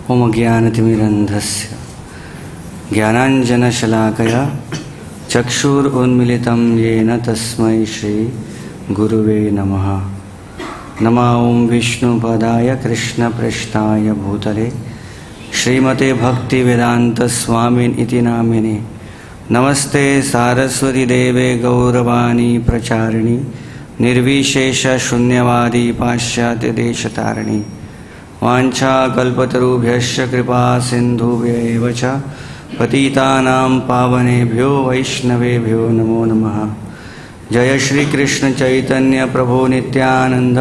ओम ज्ञानतिमिरन्धस्य ज्ञानाञ्जनशलाकया चक्षुरुन्मीलितं येन तस्मै श्री गुरुवे नमः। नमः ओं विष्णुपदाय कृष्णपृष्ठाय भूतले श्रीमते भक्तिवेदान्तस्वामिन् इति नामिने। नमस्ते सारस्वती देवे गौरवाणी प्रचारिणी निर्विशेष शून्यवादी पाश्चात्य देशतारिणी। वाञ्छाकल्पतरुभ्यश्च कृपा सिन्धुभ्यैव च पतितानां पावनेभ्यो वैष्णवेभ्यो नमो नमः। जय श्री कृष्ण चैतन्य प्रभु नित्यानंद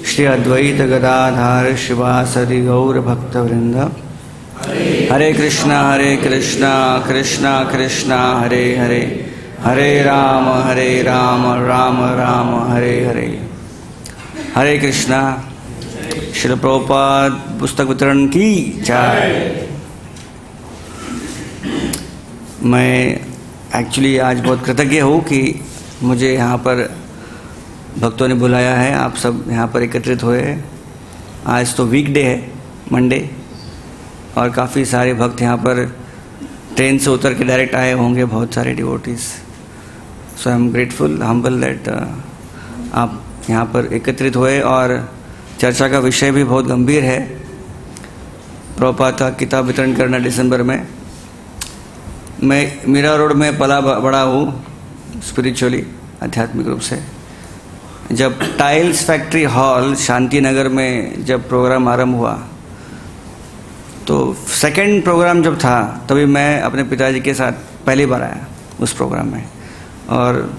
श्री अद्वैत गदाधार शिवासदि गौर भक्तवृंद। हरे कृष्णा कृष्णा कृष्णा हरे हरे, हरे राम राम राम हरे हरे। हरे कृष्णा। श्रील प्रभुपाद पुस्तक वितरण की जय। मैं एक्चुअली आज बहुत कृतज्ञ हूँ कि मुझे यहाँ पर भक्तों ने बुलाया है, आप सब यहाँ पर एकत्रित हुए हैं। आज तो वीकडे है, मंडे, और काफ़ी सारे भक्त यहाँ पर ट्रेन से उतर के डायरेक्ट आए होंगे, बहुत सारे devotees. So I am grateful humble that आप यहाँ पर एकत्रित हुए। और चर्चा का विषय भी बहुत गंभीर है। प्रभुपाद का किताब वितरण करना दिसंबर में। मैं मीरा रोड में पला बड़ा हूँ स्पिरिचुअली, आध्यात्मिक रूप से। जब tiles factory hall Shanti Nagar में जब प्रोग्राम आरंभ हुआ, तो सेकंड प्रोग्राम जब था तभी मैं अपने पिताजी के साथ पहली बार आया उस प्रोग्राम में। और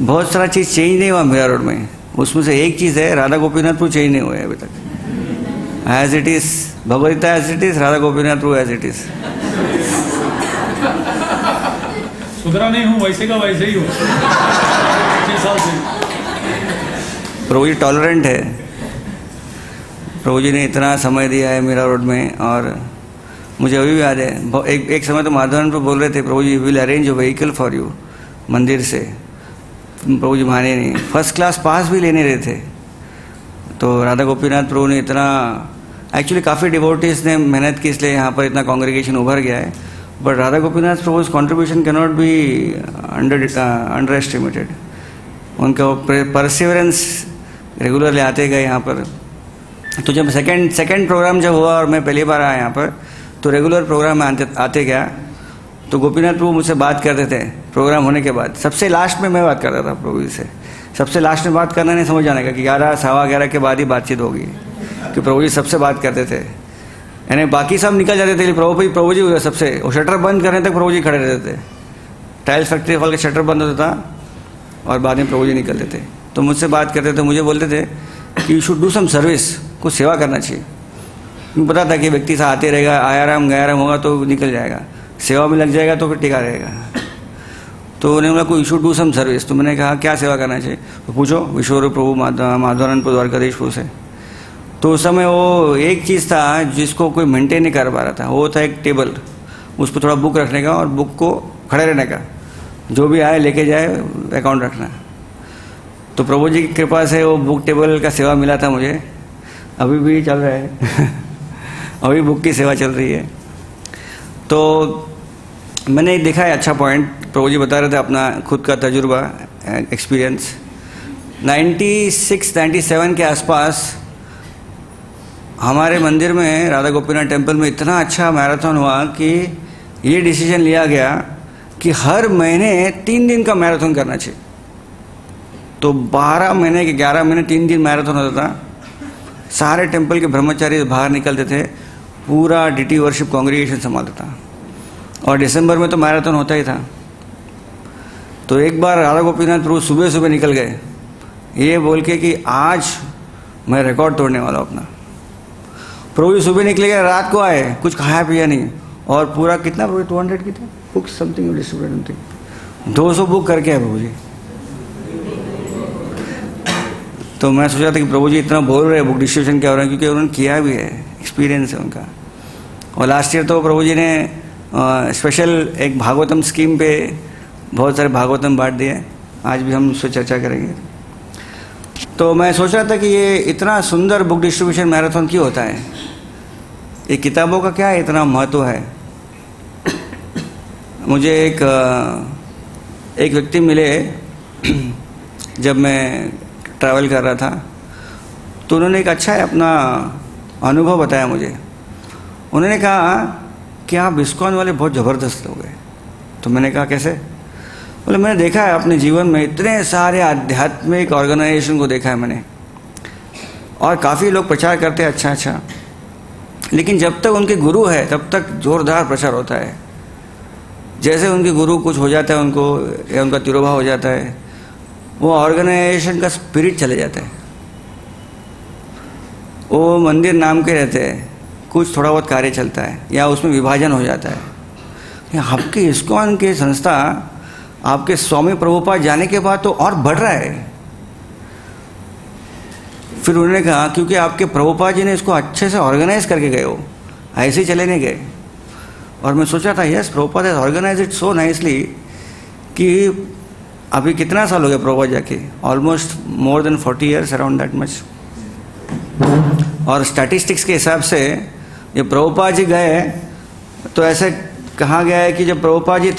बहुत सारा चीज़ चेंज नहीं हुआ मीरा रोड में। उसमें से एक चीज़ है, राधा गोपीनाथ प्रभु चेंज नहीं हुए अभी तक। As it is Bhagavad Gita, as it is Radha Gopinath Prabhu, as it is. सुधरा नहीं हूँ, वैसे का वैसे ही हूँ 6 साल से। प्रभु जी टॉलरेंट है। प्रभु जी ने इतना समय दिया है मीरा रोड में। और मुझे अभी भी याद है, एक समय तो माधवन पर बोल रहे थे, Prabhu ji will arrange a vehicle for you मंदिर से। प्रभु जी माने नहीं, फर्स्ट क्लास पास भी लेने रहे थे। तो राधा गोपीनाथ प्रभु ने इतना, एक्चुअली काफ़ी डिवोटीज ने मेहनत की, इसलिए यहाँ पर इतना कांग्रेगेशन उभर गया है। बट राधा गोपीनाथ प्रभु's contribution cannot be underestimated. उनका परसिवरेंस रेगुलरली आते गए यहाँ पर। तो जब सेकंड प्रोग्राम जब हुआ और मैं पहली बार आया यहाँ पर, तो रेगुलर प्रोग्राम में आते गया। तो गोपीनाथ प्रभु मुझसे बात करते थे प्रोग्राम होने के बाद। सबसे लास्ट में मैं बात करता था प्रभु जी से। सबसे लास्ट में बात करना नहीं समझ जाने का कि 11 सवा 11 के बाद ही बातचीत होगी, कि प्रभु जी सबसे बात करते थे। यानी बाकी सब निकल जाते थे, प्रभु जी सबसे, वो शटर बंद करने तक प्रभु जी खड़े रहते थे। टाइल्स फैक्ट्री हॉल का शटर बंद होता था और बाद में प्रभु जी निकलते थे। तो मुझसे बात करते थे, मुझे बोलते थे कि you should do some service, कुछ सेवा करना चाहिए। मुझे पता था कि व्यक्ति से आते रहेगा, आयाराम गयाराम होगा तो निकल जाएगा, सेवा में लग जाएगा तो फिर टिका रहेगा। तो उन्होंने बोला कोई you should do some service. तो मैंने कहा क्या सेवा करना चाहिए? तो पूछो विश्वर प्रभु माधवानंद द्वारकाधीश प्रभु से। तो उस समय वो एक चीज़ था जिसको कोई मेंटेन नहीं कर पा रहा था। वो था एक टेबल, उस पर थोड़ा बुक रखने का और बुक को खड़े रहने का, जो भी आए लेके जाए अकाउंट रखना। तो प्रभु जी की कृपा से वो बुक टेबल का सेवा मिला था मुझे। अभी भी चल रहा है अभी बुक की सेवा चल रही है। तो मैंने देखा है अच्छा पॉइंट। प्रभु जी बता रहे थे अपना खुद का तजुर्बा, एक्सपीरियंस। 96-97 के आसपास हमारे मंदिर में राधा गोपीनाथ टेम्पल में इतना अच्छा मैराथन हुआ कि ये डिसीजन लिया गया कि हर महीने 3 दिन का मैराथन करना चाहिए। तो 12 महीने के 11 महीने 3 दिन मैराथन होता था। सारे टेम्पल के ब्रह्मचारी बाहर निकलते थे, पूरा डीटी वर्शिप कांग्रेगेशन संभालता था। और दिसंबर में तो मैराथन होता ही था। तो एक बार राधा गोपीनाथ प्रभु सुबह सुबह निकल गए, ये बोल के कि आज मैं रिकॉर्ड तोड़ने वाला हूँ अपना। प्रभु जी सुबह निकले गए, रात को आए, कुछ खाया पिया नहीं। और पूरा कितना प्रभु 200 की थी बुक समथिंग डिस्ट्रीब्यूटेड 200 बुक करके आए प्रभु जी। तो मैं सोचा था कि प्रभु जी इतना बोल रहे हैं बुक डिस्ट्रीब्यूशन क्या हो रहा है, क्योंकि उन्होंने किया भी है, एक्सपीरियंस है उनका। और लास्ट ईयर तो प्रभु जी ने स्पेशल एक भागवतम स्कीम पे बहुत सारे भागवतम बांट दिए। आज भी हम उससे चर्चा करेंगे। तो मैं सोच रहा था कि ये इतना सुंदर बुक डिस्ट्रीब्यूशन मैराथन क्यों होता है। ये किताबों का क्या इतना महत्व है। मुझे एक व्यक्ति मिले जब मैं ट्रैवल कर रहा था, तो उन्होंने एक अच्छा अपना अनुभव बताया मुझे। उन्होंने कहा कि आप इस्कॉन वाले बहुत ज़बरदस्त लोग हैं। तो मैंने कहा कैसे? बोले मैंने देखा है अपने जीवन में इतने सारे आध्यात्मिक ऑर्गेनाइजेशन को देखा है मैंने, और काफ़ी लोग प्रचार करते हैं अच्छा, लेकिन जब तक उनके गुरु है तब तक ज़ोरदार प्रचार होता है। जैसे उनके गुरु कुछ हो जाता है उनको, या उनका तिरोभाव हो जाता है, वो ऑर्गेनाइजेशन का स्पिरिट चले जाता है। वो मंदिर नाम के रहते हैं, कुछ थोड़ा बहुत कार्य चलता है या उसमें विभाजन हो जाता है। आपके इस्कॉन के संस्था आपके स्वामी प्रभुपाद जाने के बाद तो और बढ़ रहा है। फिर उन्होंने कहा क्योंकि आपके प्रभुपाद जी ने इसको अच्छे से ऑर्गेनाइज करके गए हो, ऐसे ही चले नहीं गए। और मैं सोचा था yes Prabhupada has organise it so nicely कि अभी कितना साल हो गया प्रभुपाद जाके, almost more than 40 years, around that much. और स्टैटिस्टिक्स के हिसाब से ये प्रभुपाद जी गए तो ऐसे कहा गया है कि जब प्रभुपाद जी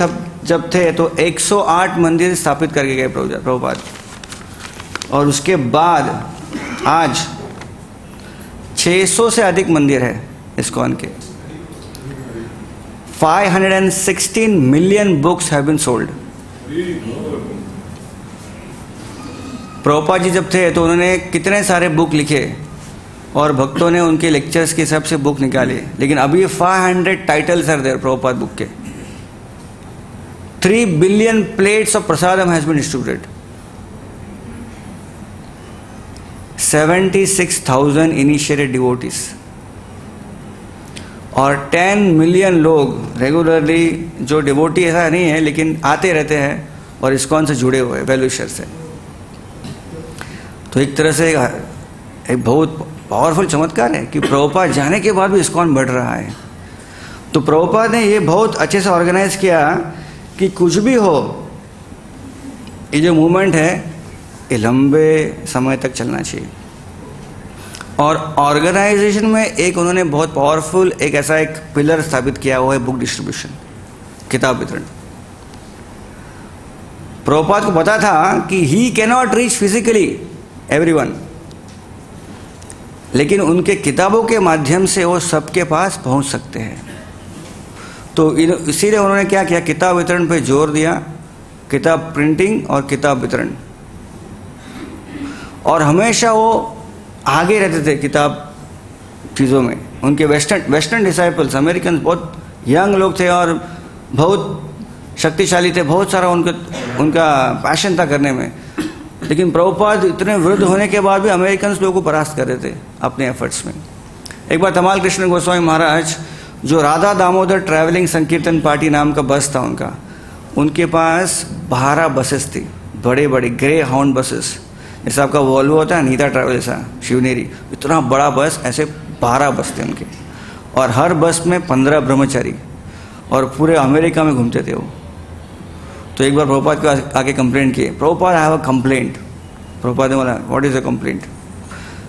जब थे तो 108 मंदिर स्थापित करके गए प्रभुपाद, और उसके बाद आज 600 से अधिक मंदिर है इस्कॉन के। 516 million books have been sold. Prabhupada ji जब थे तो उन्होंने कितने सारे बुक लिखे और भक्तों ने उनके लेक्चर्स के हिसाब से बुक निकाले, लेकिन अभी 500 titles are there Prabhupada book के। 3 billion plates of prasadam has been distributed. 76,000 initiated devotees और 10 मिलियन लोग रेगुलरली, जो डिवोटी ऐसा नहीं है लेकिन आते रहते हैं और इस्कॉन से जुड़े हुए वेलविशर से। तो एक तरह से एक बहुत पावरफुल चमत्कार है कि प्रभुपाद जाने के बाद भी इस्कॉन बढ़ रहा है। तो प्रभुपाद ने ये बहुत अच्छे से ऑर्गेनाइज किया कि कुछ भी हो, ये जो मूवमेंट है ये लंबे समय तक चलना चाहिए। और ऑर्गेनाइजेशन में एक उन्होंने बहुत पावरफुल एक ऐसा एक पिलर स्थापित किया हुआ है बुक डिस्ट्रीब्यूशन, किताब वितरण। प्रभुपाद को पता था कि he can not reach physically everyone, लेकिन उनके किताबों के माध्यम से वो सबके पास पहुंच सकते हैं। तो इसीलिए उन्होंने क्या किया, किताब वितरण पे जोर दिया, किताब प्रिंटिंग और किताब वितरण। और हमेशा वो आगे रहते थे किताब चीज़ों में। उनके वेस्टर्न डिसाइपल्स अमेरिकन बहुत यंग लोग थे और बहुत शक्तिशाली थे, बहुत सारा उनका पैशन था करने में, लेकिन प्रभुपाद इतने विरुद्ध होने के बाद भी अमेरिकन लोगों को परास्त कर रहे थे अपने एफर्ट्स में। एक बार तमाल कृष्ण गोस्वामी महाराज, जो राधा दामोदर ट्रैवलिंग संकीर्तन पार्टी नाम का बस था उनके पास 12 बसेस थी, बड़े बड़े ग्रे हाउंड बसेस, जैसा आपका वॉल्वो होता है नीता ट्रैवल ऐसा शिवनेरी, इतना बड़ा बस, ऐसे 12 बस थे उनके। और हर बस में 15 ब्रह्मचारी, और पूरे अमेरिका में घूमते थे वो। तो एक बार प्रभुपाद को आके कंप्लेंट किए, Prabhupada I have a complaint. Prabhupada ने बोला व्हाट इज़ अ कंप्लेंट?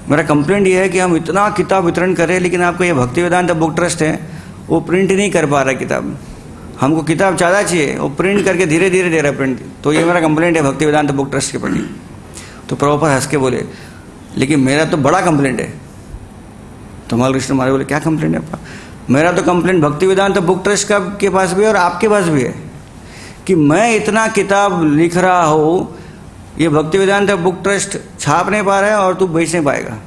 मेरा कंप्लेंट ये है कि हम इतना किताब वितरण कर रहे हैं, लेकिन आपका ये भक्ति वेदांत बुक ट्रस्ट है वो प्रिंट नहीं कर पा रहा है किताब। हमको किताब ज़्यादा चाहिए, वो प्रिंट करके धीरे धीरे दे रहा है प्रिंट। तो ये मेरा कंप्लेंट है भक्ति वेदांत बुक ट्रस्ट के प्रति। तो प्रभुपाद हंस के बोले लेकिन मेरा तो बड़ा कंप्लेंट है। तो माल कृष्ण महाराज बोले क्या कंप्लेंट है आपका? मेरा तो कंप्लेंट भक्ति वेदांत बुक ट्रस्ट के पास भी है और आपके पास भी है कि मैं इतना किताब लिख रहा हूँ, ये भक्ति वेदांत बुक ट्रस्ट छाप नहीं पा रहा है और तू बेच नहीं पाएगा।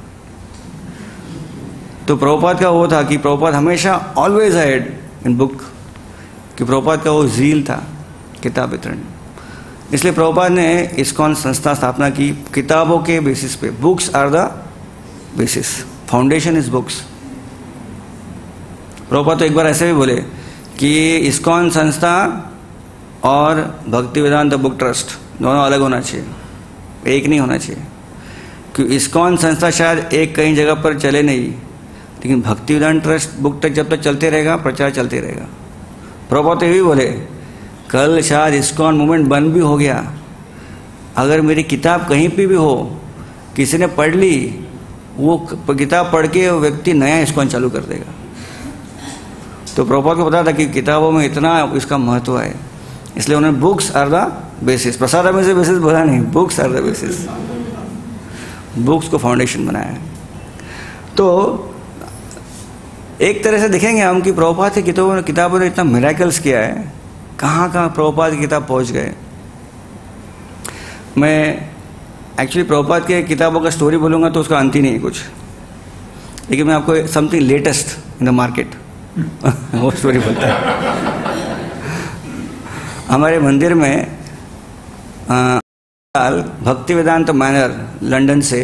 तो प्रभुपाद का वो था कि प्रभुपाद हमेशा ऑलवेज हेड इन बुक, कि प्रभुपाद का वो जील था किताब वितरण। इसलिए प्रभुपाद ने इस्कॉन संस्था स्थापना की किताबों के बेसिस पे। Books are the basis, foundation is books. Prabhupada तो एक बार ऐसे भी बोले कि इस्कॉन संस्था और भक्ति वेदांत बुक ट्रस्ट दोनों अलग होना चाहिए, एक नहीं होना चाहिए। क्योंकि इस्कॉन संस्था शायद एक कहीं जगह पर चले नहीं, लेकिन भक्ति वेदांत ट्रस्ट बुक तक जब तक चलते रहेगा, प्रचार चलते रहेगा। प्रभुपाद तो ये भी बोले कल शायद इस्कॉन मूवमेंट बंद भी हो गया, अगर मेरी किताब कहीं पे भी हो, किसी ने पढ़ ली, वो किताब पढ़ के वो व्यक्ति नया इस्कॉन चालू कर देगा। तो प्रभुपाद को पता था कि किताबों में इतना इसका महत्व है, इसलिए उन्होंने books are the basis, prasad में से बेसिस बोला नहीं, books are the basis, books को फाउंडेशन बनाया है। तो एक तरह से देखेंगे हम कि प्रभुपाद की किताबों ने इतना मिरेकल्स किया है, कहाँ कहाँ प्रभुपाद की किताब पहुँच गए। मैं एक्चुअली प्रभुपाद के किताबों का स्टोरी बोलूँगा तो उसका अंत ही नहीं है कुछ, लेकिन मैं आपको something latest in the market वो स्टोरी बोलता है। हमारे मंदिर में भक्ति वेदांत मैनर लंदन से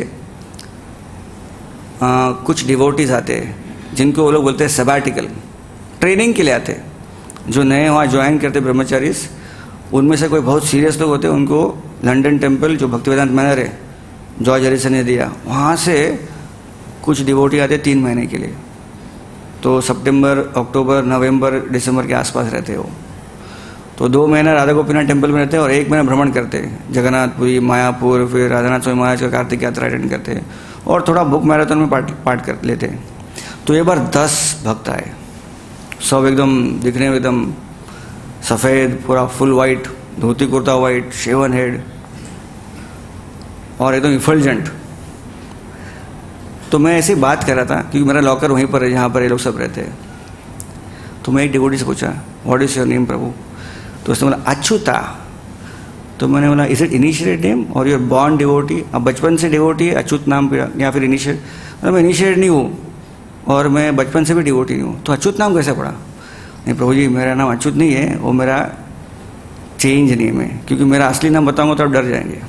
कुछ डिवोटीज आते हैं जिनको वो लोग बोलते हैं सबैटिकल, ट्रेनिंग के लिए आते हैं। जो नए वहाँ ज्वाइन करते ब्रह्मचारीज, उनमें से कोई बहुत सीरियस लोग होते हैं, उनको लंदन टेम्पल जो भक्ति वेदांत मैनर है जॉर्ज हैरिसन ने दिया, वहाँ से कुछ डिवोटी आते 3 महीने के लिए। तो सितंबर, अक्टूबर, नवंबर, दिसंबर के आसपास रहते हो। तो 2 महीना राधा गोपीनाथ टेम्पल में रहते हैं और 1 महीना भ्रमण करते हैं, जगन्नाथपुरी, मायापुर, फिर राधानाथ स्वामी महाराज का कार्तिक यात्रा अटेंड करते हैं और थोड़ा बुक मैराथन में पार्ट कर लेते हैं। तो एक बार 10 भक्त आए, सब एकदम दिखने में एकदम सफ़ेद, पूरा full white, dhoti kurta white, shaven head और एकदम इफल्जेंट। तो मैं ऐसे बात कर रहा था क्योंकि मेरा लॉकर वहीं पर है जहाँ पर ये लोग सब रहते हैं। तो मैं एक डिवोटी से पूछा, व्हाट इज़ योर नेम प्रभु? तो उसने बोला अच्युता। तो मैंने बोला इज इट इनिशिएटेड नेम और यूर बॉर्न डिवोटी? अब बचपन से डिवोटी है, अच्युत नाम पे या फिर इनिशिएट? मैं इनिशिएट नहीं हूँ और मैं बचपन से भी डिवोटी नहीं हूँ, तो अच्युत नाम कैसे पड़ा? नहीं प्रभु जी, मेरा नाम अच्युत नहीं है, वो मेरा चेंज नेम है, क्योंकि मेरा असली नाम बताऊंगा तो आप डर जाएंगे।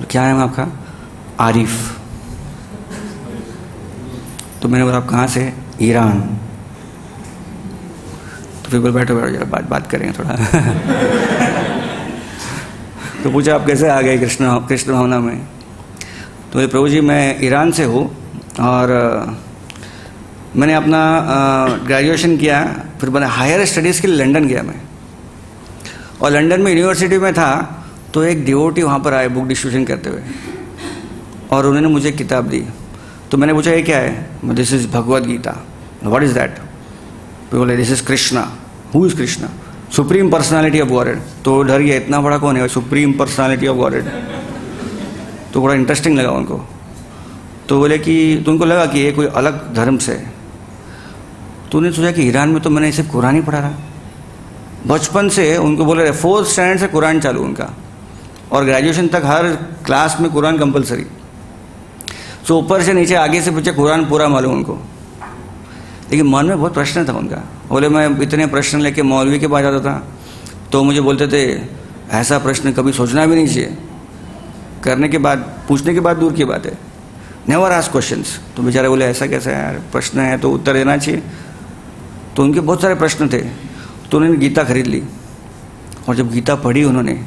क्या नाम आपका? आरिफ। तो मैंने बोला आप कहाँ से? ईरान। तो फिर बोल बैठो जरा बात करेंगे थोड़ा। तो पूछा आप कैसे आ गए कृष्ण भावना में? तो बोले प्रभु जी मैं ईरान से हूँ और मैंने अपना ग्रेजुएशन किया, फिर मैंने हायर स्टडीज़ के लिए लंदन गया मैं, और लंदन में यूनिवर्सिटी में था तो एक डिवोटी वहाँ पर आए बुक डिस्ट्रीब्यूशन करते हुए और उन्होंने मुझे किताब दी। तो मैंने पूछा ये क्या है? This is Bhagavad Gita. What is that? तो बोले this is Krishna. Who is Krishna? Supreme personality of Godhead. तो डर गया, इतना बड़ा कौन है सुप्रीम पर्सनालिटी ऑफ गॉडेड? तो बड़ा इंटरेस्टिंग लगा उनको। तो बोले कि तो उनको लगा कि ये कोई अलग धर्म से। तो उन्हें सोचा कि ईरान में तो मैंने सिर्फ कुरान ही पढ़ा था। बचपन से उनको बोले 4th स्टैंडर्ड से कुरान चालू उनका, और ग्रेजुएशन तक हर क्लास में कुरान कंपलसरी। तो ऊपर से नीचे आगे से पीछे कुरान पूरा मालूम उनको, लेकिन मन में बहुत प्रश्न था उनका। बोले मैं इतने प्रश्न लेके मौलवी के पास जाता था तो मुझे बोलते थे ऐसा प्रश्न कभी सोचना भी नहीं चाहिए, करने के बाद पूछने के बाद दूर की बात है, नेवर आस्क क्वेश्चंस। तो बेचारे बोले ऐसा कैसा है यार, प्रश्न है तो उत्तर देना चाहिए। तो उनके बहुत सारे प्रश्न थे, तो उन्होंने गीता खरीद ली, और जब गीता पढ़ी उन्होंने,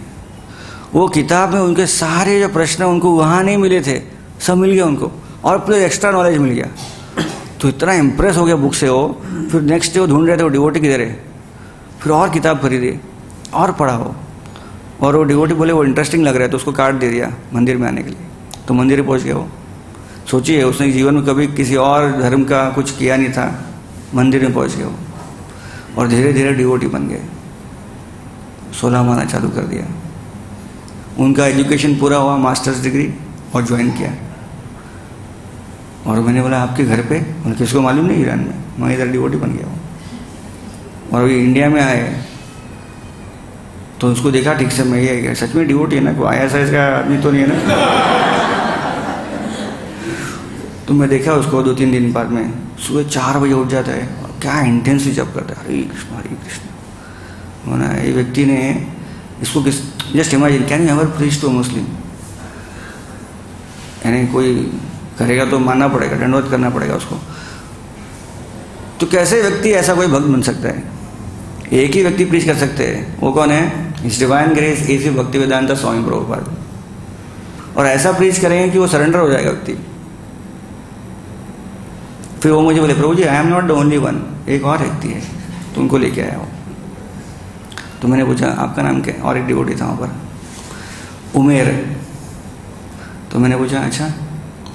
वो किताब में उनके सारे जो प्रश्न उनको वहाँ नहीं मिले थे सब मिल गया उनको, और प्लस एक्स्ट्रा नॉलेज मिल गया। तो इतना इम्प्रेस हो गया बुक से वो, फिर नेक्स्ट डे वो ढूंढ रहे थे वो डिवोटी किधर है, फिर और किताब खरीदी और पढ़ा हो, और वो डिवोटी बोले वो इंटरेस्टिंग लग रहा है तो उसको कार्ड दे दिया मंदिर में आने के लिए। तो मंदिर में पहुँच गया वो। सोचिए उसने जीवन में कभी किसी और धर्म का कुछ किया नहीं था, मंदिर में पहुँच गया वो, और धीरे धीरे डिवोटी बन गए। 16 माना चालू कर दिया। उनका एजुकेशन पूरा हुआ, मास्टर्स डिग्री, और ज्वाइन किया। और मैंने बोला आपके घर पे? उन्हें किसको मालूम नहीं ईरान में, मैं इधर डिवोटी बन गया हूँ। और अभी इंडिया में आए तो उसको देखा ठीक से, मैं ये सच में डिवोटी है ना, कोई ISIS का आदमी तो नहीं है ना। तो मैं देखा उसको 2-3 दिन बाद में, सुबह 4 बजे उठ जाता है, क्या इंटेंसली जप करता है, हरे कृष्ण हरे कृष्ण। होना ये व्यक्ति ने इसको किस, just imagine, can you ever preach to Muslim? यानी कोई करेगा तो मानना पड़ेगा, दंडवत करना पड़ेगा उसको। तो कैसे व्यक्ति ऐसा कोई भक्त बन सकता है? एक ही व्यक्ति प्रीच कर सकते हैं, वो कौन है? इस डिवाइन ग्रेस AC भक्ति वेदांता स्वामी प्रभुपाद। और ऐसा प्रीच करेंगे कि वो सरेंडर हो जाएगा व्यक्ति। फिर वो मुझे बोले Prabhu ji I am not the only one, एक और व्यक्ति है, तो उनको लेके आया वो। तो मैंने पूछा आपका नाम क्या है? और एक डिवोटी था वहाँ पर, उमेर। तो मैंने पूछा अच्छा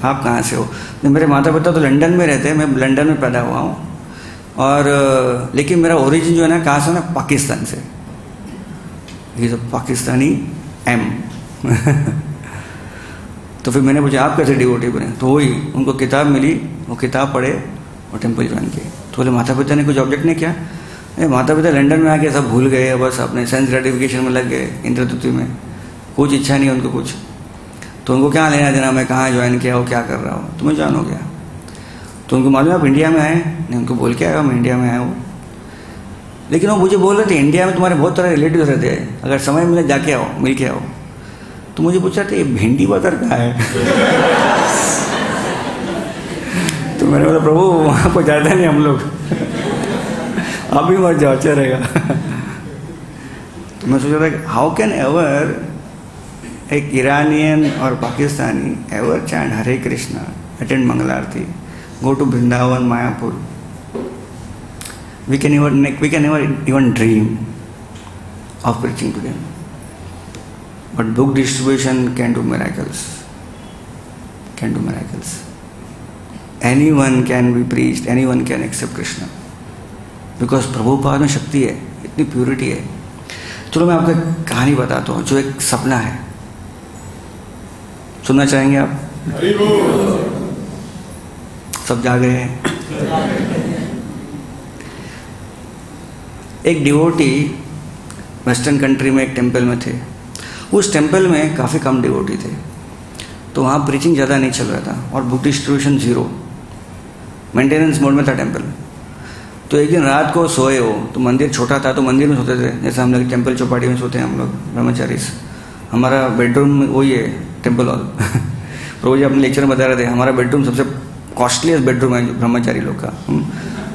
आप कहाँ से हो? मेरे माता पिता तो लंदन में रहते हैं, मैं लंदन में पैदा हुआ हूँ, और लेकिन मेरा ओरिजिन जो है ना कहाँ से ना, पाकिस्तान से। ये तो पाकिस्तानी एम तो फिर मैंने पूछा आप कैसे डिवोटी बने, तो वही उनको किताब मिली, वो किताब पढ़े और टेम्पल ज्वाइन किए। तो बोले माता पिता ने कुछ ऑब्जेक्ट नहीं किया? माता पिता लंदन में आके सब भूल गए, बस अपने सेंस ग्रेटिफिकेशन में लग गए, इंद्रतुति में, कुछ इच्छा नहीं उनको कुछ। तो उनको क्या लेना देना मैं कहाँ ज्वाइन किया हो, क्या कर रहा हूँ, तुम्हें ज्वाइन हो गया। तो उनको मालूम आप इंडिया में आए? नहीं, उनको बोल के आया हम इंडिया में आए हो। लेकिन वो मुझे बोल रहे थे इंडिया में तुम्हारे बहुत तरह रिलेटिव रहते हैं, अगर समय मिले जाके आओ, मिल के आओ। तो मुझे पूछा था ये भिंडी बाजार कहाँ है तो मैंने बोला प्रभु वहाँ को जाता नहीं हम लोग आप भी मत जाओ, अच्छा रहेगा तो मैं सोचा था हाउ कैन एवर एक ईरानियन और Pakistani ever chant Hare Krishna, attend Mangal Aarti, go to Vrindavan, Mayapur. We can never even dream of preaching to them. But book distribution can do miracles. Can do miracles. Anyone can be preached, anyone can accept Krishna. Because Prabhupada में शक्ति है, इतनी purity है। चलो मैं आपको एक कहानी बताता हूँ जो एक सपना है, सुनना चाहेंगे आप? सब जाग रहे हैं? एक डिवोटी वेस्टर्न कंट्री में एक टेंपल में थे। उस टेंपल में काफ़ी कम डिवोटी थे, तो वहाँ प्रीचिंग ज़्यादा नहीं चल रहा था और book distribution zero, maintenance mode में था टेंपल। तो एक दिन रात को सोए हो, तो मंदिर छोटा था तो मंदिर में सोते थे, जैसे हम लोग टेंपल चौपाटी में सोते हैं हम लोग ब्रह्मचारीज। हमारा बेडरूम वही है टेंपल हॉल प्रभु जी अपने लेक्चर में बता रहे थे हमारा बेडरूम सबसे कॉस्टलीस्ट बेडरूम है ब्रह्मचारी लोग का।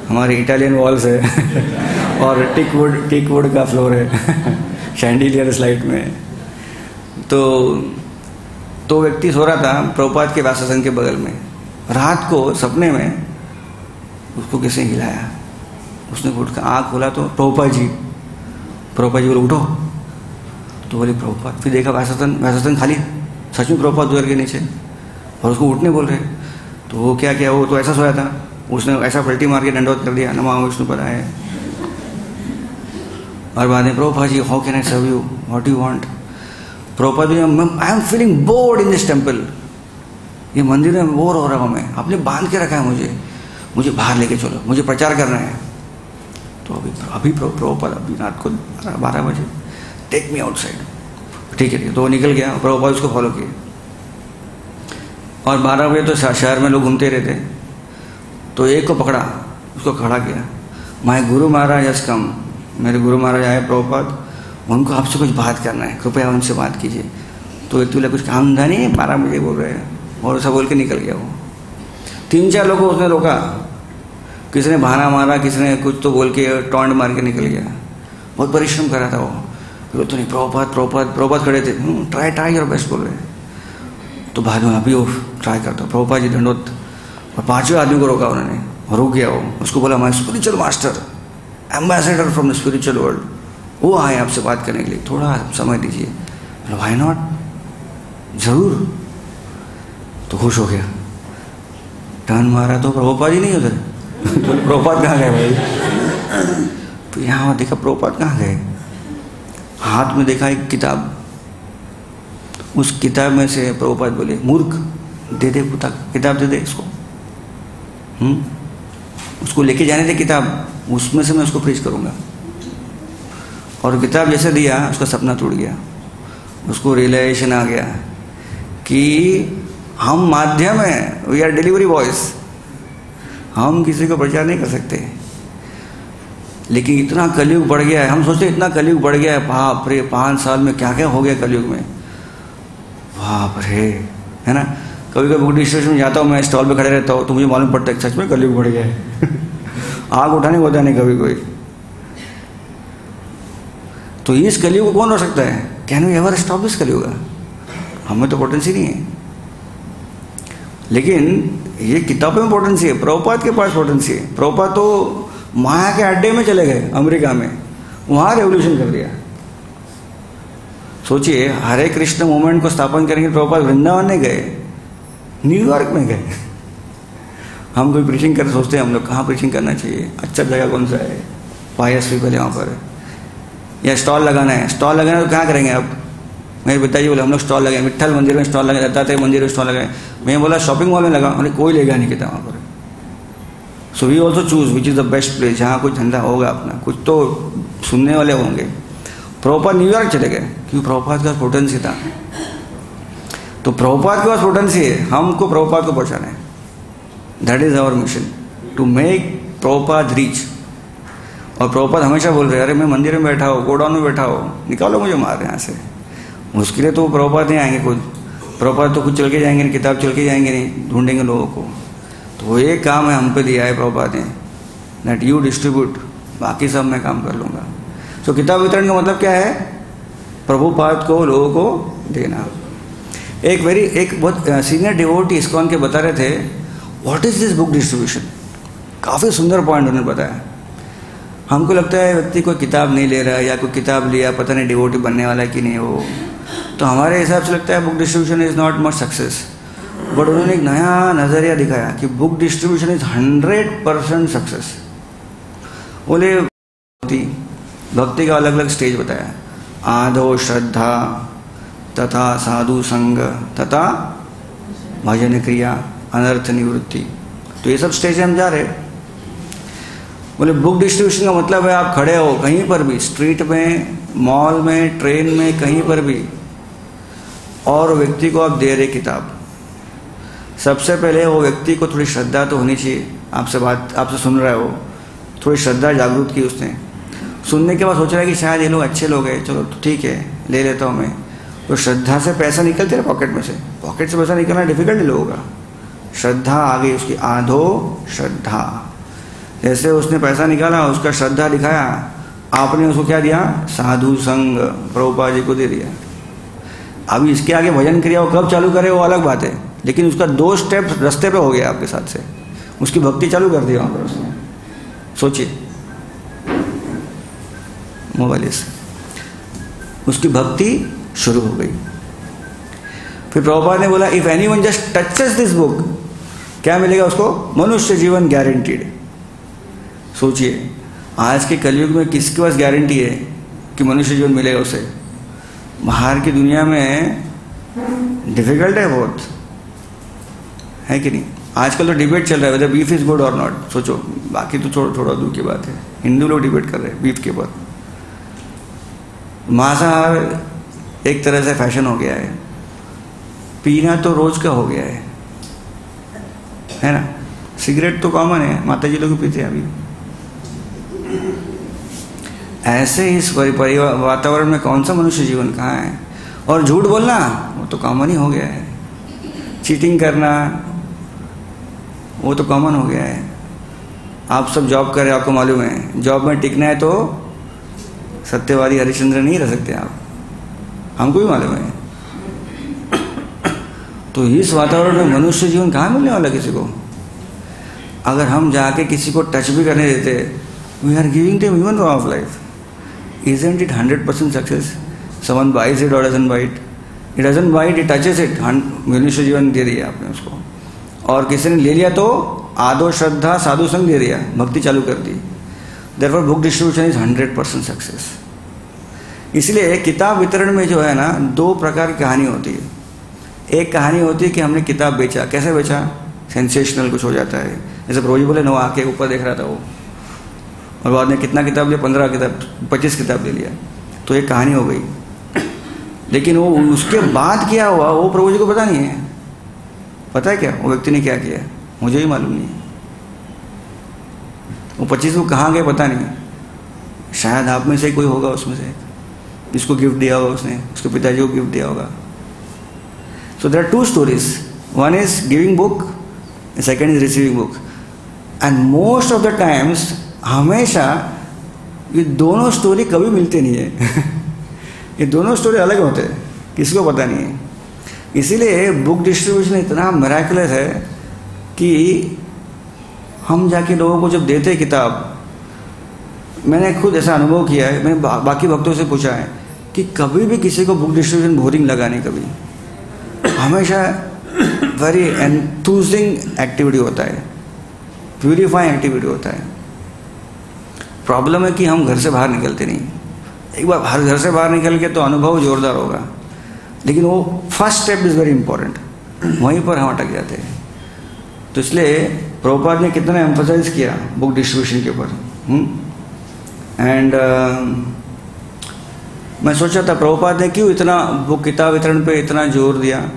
हमारे इटालियन वॉल्स है और टीक वुड का फ्लोर है शैंडिलियर स्लाइड में। तो व्यक्ति सो रहा था प्रभुपाद के व्यासासन के बगल में। रात को सपने में उसको किसी ने हिलाया, उसने उठ कर आँख खोला तो प्रभुपाद जी बोले उठो। तो बोले प्रभुपाद, फिर देखा व्यासासन खाली, सच में प्रभुपाद द्वार के नीचे और उसको उठने बोल रहे। तो वो क्या किया, वो तो ऐसा सोया था, उसने ऐसा पलटी मार के दंडवत कर दिया, नमो विष्णु पदाय। और बाद में Prabhupada ji how can I serve you, what you want? Prabhupada ji I am feeling bored in this temple, ये मंदिर में बोर हो रहा हूँ मैं, आपने बांध के रखा है मुझे बाहर लेके चलो, मुझे प्रचार करना है। तो अभी प्रभुपाद अभी रात को 12 बजे टेक मी आउटसाइड। ठीक है, तो वो निकल गया, प्रभुपाद उसको फॉलो किए। और 12 बजे तो शहर में लोग घूमते रहते, तो एक को पकड़ा, उसको खड़ा किया, my Guru Maharaj has come, मेरे गुरु महाराज आए प्रभुपाद, उनको आपसे कुछ बात करना है, कृपया उनसे बात कीजिए। तो एक तुला कुछ काम था नहीं, 12 बजे बोल रहे हैं, और ऐसा बोल के निकल गया वो। 3-4 लोगों को उसने रोका, किसी ने बहाना मारा, किसी ने कुछ तो बोल के टॉन्ट मार के निकल गया। बहुत परिश्रम कर रहा था वो, तो नहीं प्रभुपाद खड़े थे, ट्राई योर बेस्ट बोल रहे। तो बाद में अभी वो ट्राई करता, प्रभुपाद जी दंडवत। और 5वें आदमी को रोका उन्होंने, रुक गया वो, उसको बोला my spiritual master, ambassador from the spiritual world, वो आए आपसे बात करने के लिए, थोड़ा समय दीजिए। व्हाई नॉट, जरूर। तो खुश हो गया, टर्न मारा तो प्रभुपाद ही नहीं उधर तो प्रभुपाद कहाँ गए भाई? तो यहाँ देखा प्रभुपाद कहाँ गए, हाथ में देखा एक किताब, उस किताब में से प्रभुपाद बोले मूर्ख, दे दे किताब दे दे इसको। उसको लेके जाने दे किताब, उसमें से मैं उसको प्रीच करूँगा। और किताब जैसे दिया, उसका सपना टूट गया, उसको रियलाइजेशन आ गया कि हम माध्यम हैं, वी आर डिलीवरी बॉयज, हम किसी को प्रचार नहीं कर सकते। लेकिन इतना कलयुग बढ़ गया है, हम सोचते इतना कलयुग बढ़ गया है, बाप रे 5 साल में क्या क्या हो गया कलयुग में, बाप रे, है ना। कभी कभी बुक डिस्ट्रीब्यूशन में जाता हूँ मैं, स्टॉल पे खड़े रहता हूँ, तो मुझे मालूम पड़ता है सच में कलयुग बढ़ गया है आग उठाने को होता नहीं कभी कोई। तो इस कलयुग को कौन रोक सकता है? Can we ever stop this Kalyug? हमें तो पोटेंसी नहीं है, लेकिन ये किताबों में पोटेंसी है, प्रभुपाद के पास पोटेंसी है। प्रभुपाद तो माया के अड्डे में चले गए अमेरिका में, वहाँ रेवोल्यूशन कर दिया। सोचिए, हरे कृष्ण मूवमेंट को स्थापन करेंगे, प्रभुपाद वृंदावन नहीं गए, न्यूयॉर्क में गए, हम कोई प्रीचिंग कर सोचते हैं हम लोग कहाँ प्रीचिंग करना चाहिए, अच्छा जगह कौन सा है, पायस पीपल है वहाँ पर, या स्टॉल लगाना है। स्टॉल लगाना तो कहाँ करेंगे आप? मेरे पिताजी बोले हम लोग स्टॉल लगाए, विट्ठल मंदिर में स्टॉल लगाए, दत्तात्रेय मंदिर में स्टॉल लगाए। मैं बोला शॉपिंग मॉल में लगा, मैंने कोई लेगा नहीं कितना वहाँ पर। So we also choose which is the best place जहाँ कुछ धंधा होगा अपना, कुछ तो सुनने वाले होंगे। प्रभुपाद न्यूयॉर्क चले गए क्योंकि प्रभुपाद का पोटेंसी था। तो प्रभुपाद के पास पोटेंसी है, हमको प्रभुपाद को पहुँचाना है। That is our mission, to make Prabhupada reach. और प्रभुपाद हमेशा बोल रहे अरे मैं मंदिर में बैठा हो, गोडाउन में बैठा हो, निकालो मुझे मार यहाँ से। मुश्किलें तो प्रभुपाद नहीं आएंगे खुद, प्रभुपाद तो खुद चल के जाएंगे नहीं, किताब चल के जाएंगे नहीं, ढूंढेंगे लोगों को। तो ये काम है हम पे दिया है प्रभुपाद ने, दैट यू डिस्ट्रीब्यूट, बाकी सब मैं काम कर लूँगा। तो किताब वितरण का मतलब क्या है? प्रभुपाद को लोगों को देना। एक बहुत सीनियर डिवोटी इस्कॉन के बता रहे थे what is this book distribution. काफ़ी सुंदर पॉइंट उन्होंने बताया। हमको लगता है व्यक्ति कोई किताब नहीं ले रहा है या कोई किताब लिया पता नहीं डिवोटी बनने वाला है कि नहीं हो, तो हमारे हिसाब से लगता है book distribution is not much success. But उन्होंने एक नया नज़रिया दिखाया कि बुक डिस्ट्रीब्यूशन इज़ 100% सक्सेस। बोले भक्ति का अलग अलग स्टेज बताया, आदो श्रद्धा तथा साधु संग तथा भजन क्रिया अनर्थ निवृत्ति। तो ये सब स्टेज हम जा रहे। बोले बुक डिस्ट्रीब्यूशन का मतलब है आप खड़े हो कहीं पर भी, स्ट्रीट में, मॉल में, ट्रेन में, कहीं पर भी, और व्यक्ति को आप दे रहे किताब। सबसे पहले वो व्यक्ति को थोड़ी श्रद्धा तो होनी चाहिए, आपसे सुन रहा है वो, थोड़ी श्रद्धा जागरूक की उसने। सुनने के बाद सोच रहा है कि शायद ये लोग अच्छे लोग हैं, चलो तो ठीक है ले लेता हूँ मैं। तो श्रद्धा से पैसा निकलते रहे पॉकेट में से, पॉकेट से पैसा निकलना डिफिकल्ट है लोगों का। श्रद्धा आ गई उसकी, आधो श्रद्धा। जैसे उसने पैसा निकाला, उसका श्रद्धा दिखाया, आपने उसको क्या दिया? साधु संग, प्रभुपाद जी को दे दिया। अभी इसके आगे भजन क्रिया वो कब चालू करे वो अलग बात है, लेकिन उसका 2 स्टेप रास्ते पे हो गया आपके साथ से, उसकी भक्ति चालू कर दी वहाँ पर उसने। सोचिए मोबाइल से उसकी भक्ति शुरू हो गई। फिर प्रभुपाद ने बोला if anyone just touches this book, क्या मिलेगा उसको? मनुष्य जीवन गारंटीड। सोचिए आज के कलयुग में किसके पास गारंटी है कि मनुष्य जीवन मिलेगा उसे? बाहर की दुनिया में डिफिकल्ट है बहुत, है कि नहीं? आजकल तो डिबेट चल रहा है वेदर बीफ इज गुड और नॉट। सोचो, बाकी तो थोड़ा दूर की बात है, हिंदू लोग डिबेट कर रहे हैं बीफ के ऊपर। मांसाहार एक तरह से फैशन हो गया है, पीना तो रोज का हो गया है ना? सिगरेट तो कॉमन है, माता जी लोग पीते हैं अभी। ऐसे इस वातावरण में कौन सा मनुष्य जीवन कहाँ है? और झूठ बोलना वो तो कॉमन ही हो गया है, चीटिंग करना वो तो कॉमन हो गया है। आप सब जॉब कर रहे हैं, आपको मालूम है जॉब में टिकना है तो सत्यवादी हरिश्चंद्र नहीं रह सकते आप, हमको भी मालूम है। तो इस वातावरण में मनुष्य जीवन कहाँ मिलने वाला किसी को? अगर हम जाके किसी को टच भी करने देते, we are giving them even of life. Isn't it 100% success? Someone buys it or doesn't buy it? It doesn't buy it, it touches it. मनुष्य जीवन दे दिया आपने उसको, और किसी ने ले लिया तो आदो श्रद्धा साधु संग दे दिया, भक्ति चालू कर दी। Therefore book distribution is 100% success. इसलिए किताब वितरण में जो है ना 2 प्रकार की कहानी होती है। एक कहानी होती है कि हमने किताब बेचा, कैसे बेचा? सेंसेशनल कुछ हो जाता है, जैसे प्रोजी बोले नो आके ऊपर देख रहा था वो, और बाद में कितना किताब लिया? 15 किताब 25 किताब ले लिया, तो एक कहानी हो गई। लेकिन वो उसके बाद क्या हुआ वो प्रभु जी को पता नहीं है। पता है क्या वो व्यक्ति ने क्या किया? मुझे ही मालूम नहीं है। वो 25 को कहाँ गए पता नहीं, शायद आप में से कोई होगा उसमें से, जिसको गिफ्ट दिया होगा उसने, उसके पिताजी को गिफ्ट दिया होगा। So there are 2 stories, one is giving book, second is receiving book. And most of the times हमेशा ये दोनों स्टोरी कभी मिलते नहीं है ये दोनों स्टोरी अलग होते हैं, किसी को पता नहीं है। इसीलिए बुक डिस्ट्रीब्यूशन इतना मिरेकलस है कि हम जाके लोगों को जब देते किताब, मैंने खुद ऐसा अनुभव किया है, मैंने बाकी भक्तों से पूछा है कि कभी भी किसी को बुक डिस्ट्रीब्यूशन बोरिंग लगा नहीं, कभी हमेशा वेरी एंथुजिंग एक्टिविटी होता है। प्यूरिफाइंग एक्टिविटी होता है। प्रॉब्लम है कि हम घर से बाहर निकलते नहीं। एक बार हर घर से बाहर निकल के तो अनुभव जोरदार होगा, लेकिन वो first step is very important, वहीं पर हम अटक जाते हैं। तो इसलिए प्रभुपाद ने कितना एम्फसाइज किया बुक डिस्ट्रीब्यूशन के ऊपर। एंड मैं सोचा था प्रभुपाद ने क्यों इतना बुक किताब वितरण पे इतना जोर दिया।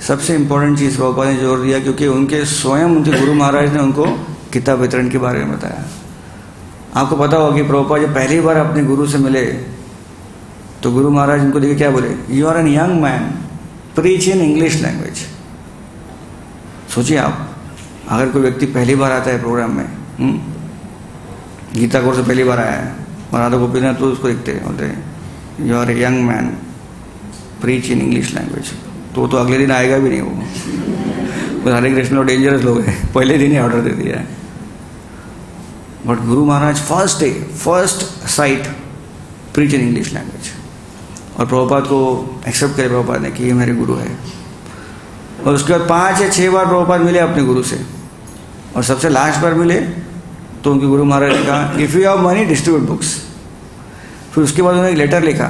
सबसे इम्पोर्टेंट चीज़ प्रभुपाद ने जोर दिया क्योंकि उनके स्वयं उनके गुरु महाराज ने उनको किताब वितरण के बारे में बताया। आपको पता होगा कि प्रभुपाद जब पहली बार अपने गुरु से मिले तो गुरु महाराज उनको देखे क्या बोले, you are an young man, preach in English language. सोचिए आप, अगर कोई व्यक्ति पहली बार आता है प्रोग्राम में, गीता कोर्स से पहली बार आया है और राधा गोपीनाथ तो उसको देखते बोलते हैं you are a young man, preach in English language, तो अगले दिन आएगा भी नहीं वो। हरे कृष्ण लोग डेंजरस लोग हैं, पहले दिन ही ऑर्डर दे दिया है। But Guru Maharaj first day first sight preach in English language, और प्रभुपाद को एक्सेप्ट करे प्रभुपाद ने कि ये मेरे गुरु है। और उसके बाद 5 या 6 बार प्रभुपाद मिले अपने गुरु से, और सबसे लास्ट बार मिले तो उनके गुरु महाराज ने कहा if you have money distribute books. फिर उसके बाद उन्होंने एक लेटर लिखा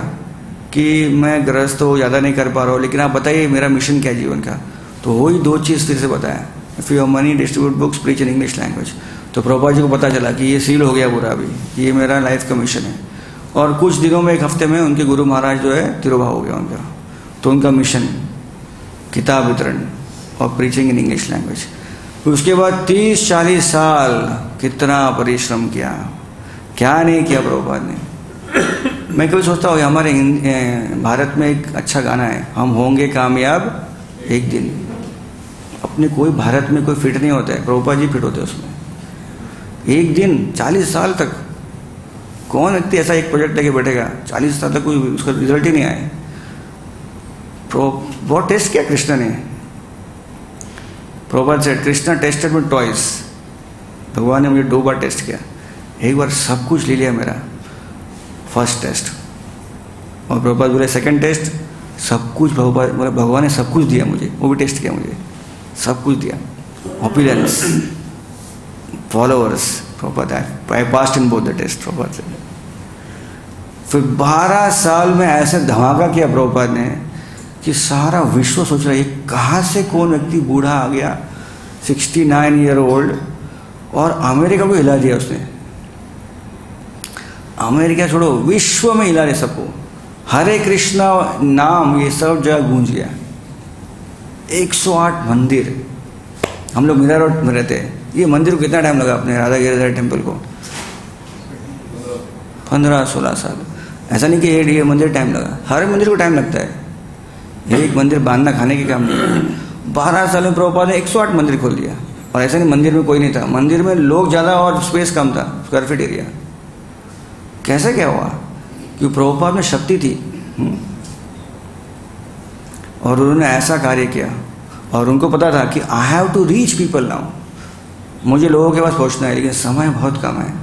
कि मैं ग्रस्त हो, ज़्यादा नहीं कर पा रहा हूँ, लेकिन आप बताइए मेरा मिशन क्या है जीवन का। तो वही 2 चीज़ फिर से बताया, if you have money distribute books, preach in English language. तो प्रभुपाद जी को पता चला कि ये सील हो गया पूरा, अभी ये मेरा लाइफ का मिशन है। और कुछ दिनों में, 1 हफ्ते में उनके गुरु महाराज जो है तिरुभाव हो गया उनका। तो उनका मिशन किताब वितरण और प्रीचिंग इन इंग्लिश लैंग्वेज। उसके बाद 30-40 साल कितना परिश्रम किया, क्या नहीं किया प्रभुपाद ने। मैं कभी सोचता हूँ हमारे भारत में एक अच्छा गाना है, हम होंगे कामयाब एक दिन। अपने कोई भारत में कोई फिट नहीं होता है, प्रभुपाद जी फिट होते हैं उसमें। एक दिन 40 साल तक कौन व्यक्ति ऐसा एक प्रोजेक्ट लेके बैठेगा 40 साल तक, कोई उसका रिजल्ट ही नहीं आए। बहुत टेस्ट किया कृष्ण ने। प्रभुपाद से कृष्णा टेस्टेड में टॉयस, भगवान ने मुझे 2 बार टेस्ट किया। एक बार सब कुछ ले लिया मेरा, फर्स्ट टेस्ट, और प्रभुपाद बोले सेकंड टेस्ट सब कुछ, प्रभुपाद बोले भगवान ने सब कुछ दिया मुझे, वो भी टेस्ट किया मुझे, सब कुछ दिया, opulence, followers, Prabhupada I passed in both the test. Prabhupada से फिर 12 साल में ऐसे धमाका किया प्रभुपाद ने कि सारा विश्व सोच रहा है कहाँ से कौन व्यक्ति बूढ़ा आ गया, 69 ईयर ओल्ड, और अमेरिका को हिला दिया उसने। अमेरिका छोड़ो, विश्व में हिला दिया सबको। हरे कृष्णा नाम ये सब जगह गूंज गया। 108 मंदिर, हम लोग मीरा रोड में रहते हैं, ये मंदिर को कितना टाइम लगा अपने राधा गिरिधर टेम्पल को? 15-16 साल। ऐसा नहीं कि ये मंदिर टाइम लगा, हर मंदिर को टाइम लगता है, एक मंदिर बांधना खाने के काम नहीं। 12 साल में प्रभुपाद ने 108 मंदिर खोल दिया। और ऐसा नहीं मंदिर में कोई नहीं था, मंदिर में लोग ज़्यादा और स्पेस कम था, स्क्वायर फीट एरिया। कैसे क्या हुआ? क्योंकि प्रभुपाद में शक्ति थी और उन्होंने ऐसा कार्य किया, और उनको पता था कि I have to reach people now, मुझे लोगों के पास पहुंचना है, लेकिन समय बहुत कम है।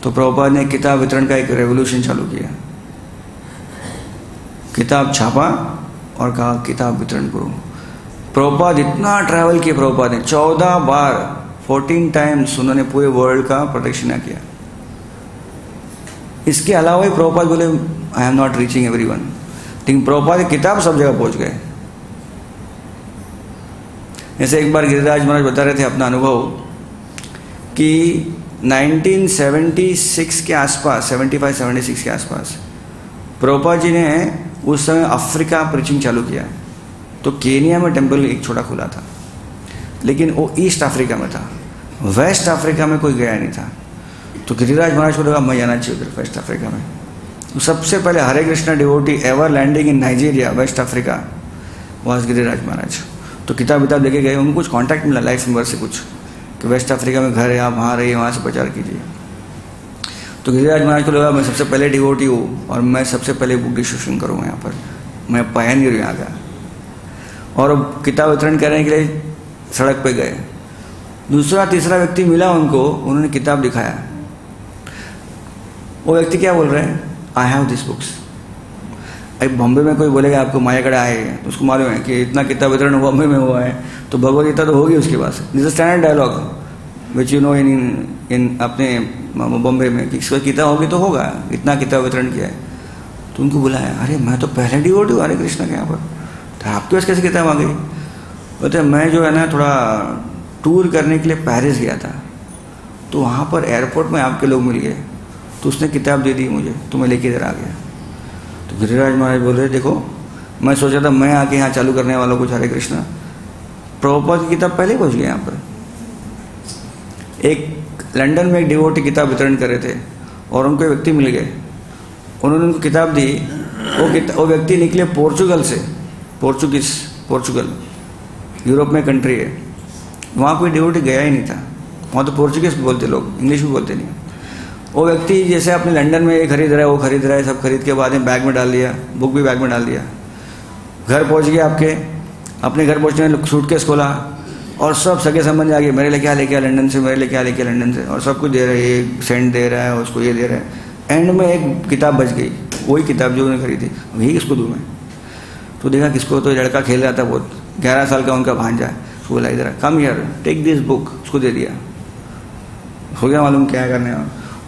तो प्रभुपाद ने किताब वितरण का एक रेवोल्यूशन चालू किया। किताब छापा और कहा किताब वितरण करो। प्रभुपाद इतना ट्रैवल किया, प्रभुपाद ने 14 बार 14 टाइम्स उन्होंने पूरे वर्ल्ड का प्रदक्षिणा किया। इसके अलावा ही प्रभुपाद बोले आई एम नॉट रीचिंग एवरीवन, लेकिन प्रभुपाद की किताब सब जगह पहुंच गए। जैसे एक बार गिरिराज महाराज बता रहे थे अपना अनुभव कि 1976 के आसपास, 75-76 के आसपास प्रभुपाद जी ने उस समय अफ्रीका प्रीचिंग चालू किया। तो केनिया में टेम्पल एक छोटा खुला था, लेकिन वो ईस्ट अफ्रीका में था, वेस्ट अफ्रीका में कोई गया नहीं था। तो गिरिराज महाराज को लगा मैं जाना चाहिए उधर वेस्ट अफ्रीका में। तो सबसे पहले Hare Krishna devotee ever landing in Nigeria, west Africa, was Giriraj Maharaj. तो किताब लेके गए, उनको कुछ कॉन्टैक्ट मिला लाइफ मेंबर से कुछ कि वेस्ट अफ्रीका में घर है, आप वहाँ रहिए, वहाँ से प्रचार कीजिए। तो गिरिराज महाराज को लगा मैं सबसे पहले डिवोटी हूँ और मैं सबसे पहले बुक डिस्ट्रीब्यूशन करूँगा यहाँ पर, मैं पायनियर हूँ यहाँ का। और किताब वितरण करने के लिए सड़क पे गए। दूसरा तीसरा व्यक्ति मिला उनको, उन्होंने किताब दिखाया। वो व्यक्ति क्या बोल रहे हैं, आई हैव दिस बुक्स। अब बॉम्बे में कोई बोलेगा आपको मायागढ़ आए, तो उसको मालूम है कि इतना किताब वितरण बॉम्बे में हुआ है, तो भगवद गीता तो होगी उसके पास। This standard dialogue, which you know in अपने बॉम्बे में कि इसका किताब होगी तो होगा, इतना किताब वितरण किया है। तो उनको बुलाया, अरे मैं तो पहले डिवोटी हूँ हरे कृष्ण के यहाँ पर, तो आपके पास कैसे किताब आ गई? बोलते मैं जो है ना थोड़ा टूर करने के लिए पेरिस गया था, तो वहाँ पर एयरपोर्ट में आपके लोग मिल गए, तो उसने किताब दे दी मुझे, तो मैं लेके इधर आ गया। तो गिरिराज महाराज बोल रहे देखो मैं सोचा था मैं आके यहाँ चालू करने वाला कुछ हरे कृष्ण, प्रभुपाद की किताब पहले पहुँच गई यहाँ पर। एक लंदन में एक डिवोटी किताब वितरण कर रहे थे और उनको व्यक्ति मिल गए, उन्होंने उनको किताब दी। वो व्यक्ति निकले पोर्चुगल से, पोर्चुगल यूरोप में कंट्री है, वहाँ कोई डिवोटी गया ही नहीं था, वहाँ तो पोर्चुगीज बोलते लोग, इंग्लिश भी बोलते नहीं। वो व्यक्ति जैसे अपने लंदन में ये खरीद रहा है वो खरीद रहा है, सब खरीद के बाद में बैग में डाल दिया, बुक भी बैग में डाल दिया। घर पहुँच गया, अपने घर पहुँचने में सूटकेस खोला और सब सगे संबंधी आ गए, मेरे लिए क्या लेके आया लंदन से, मेरे लिए क्या लेके आया लंदन से, और सब कुछ दे रहे हैं, ये सेंट दे रहा है, उसको ये दे रहा है। एंड में एक किताब बच गई, वही किताब जो उन्होंने खरीदी, वही किसको दूँ मैं? तो देखा किसको, तो लड़का खेल रहा था बहुत, 11 साल का उनका भांजा है, उसको बोला इधर come here take this book, उसको दे दिया। हो गया मालूम क्या करने वाला।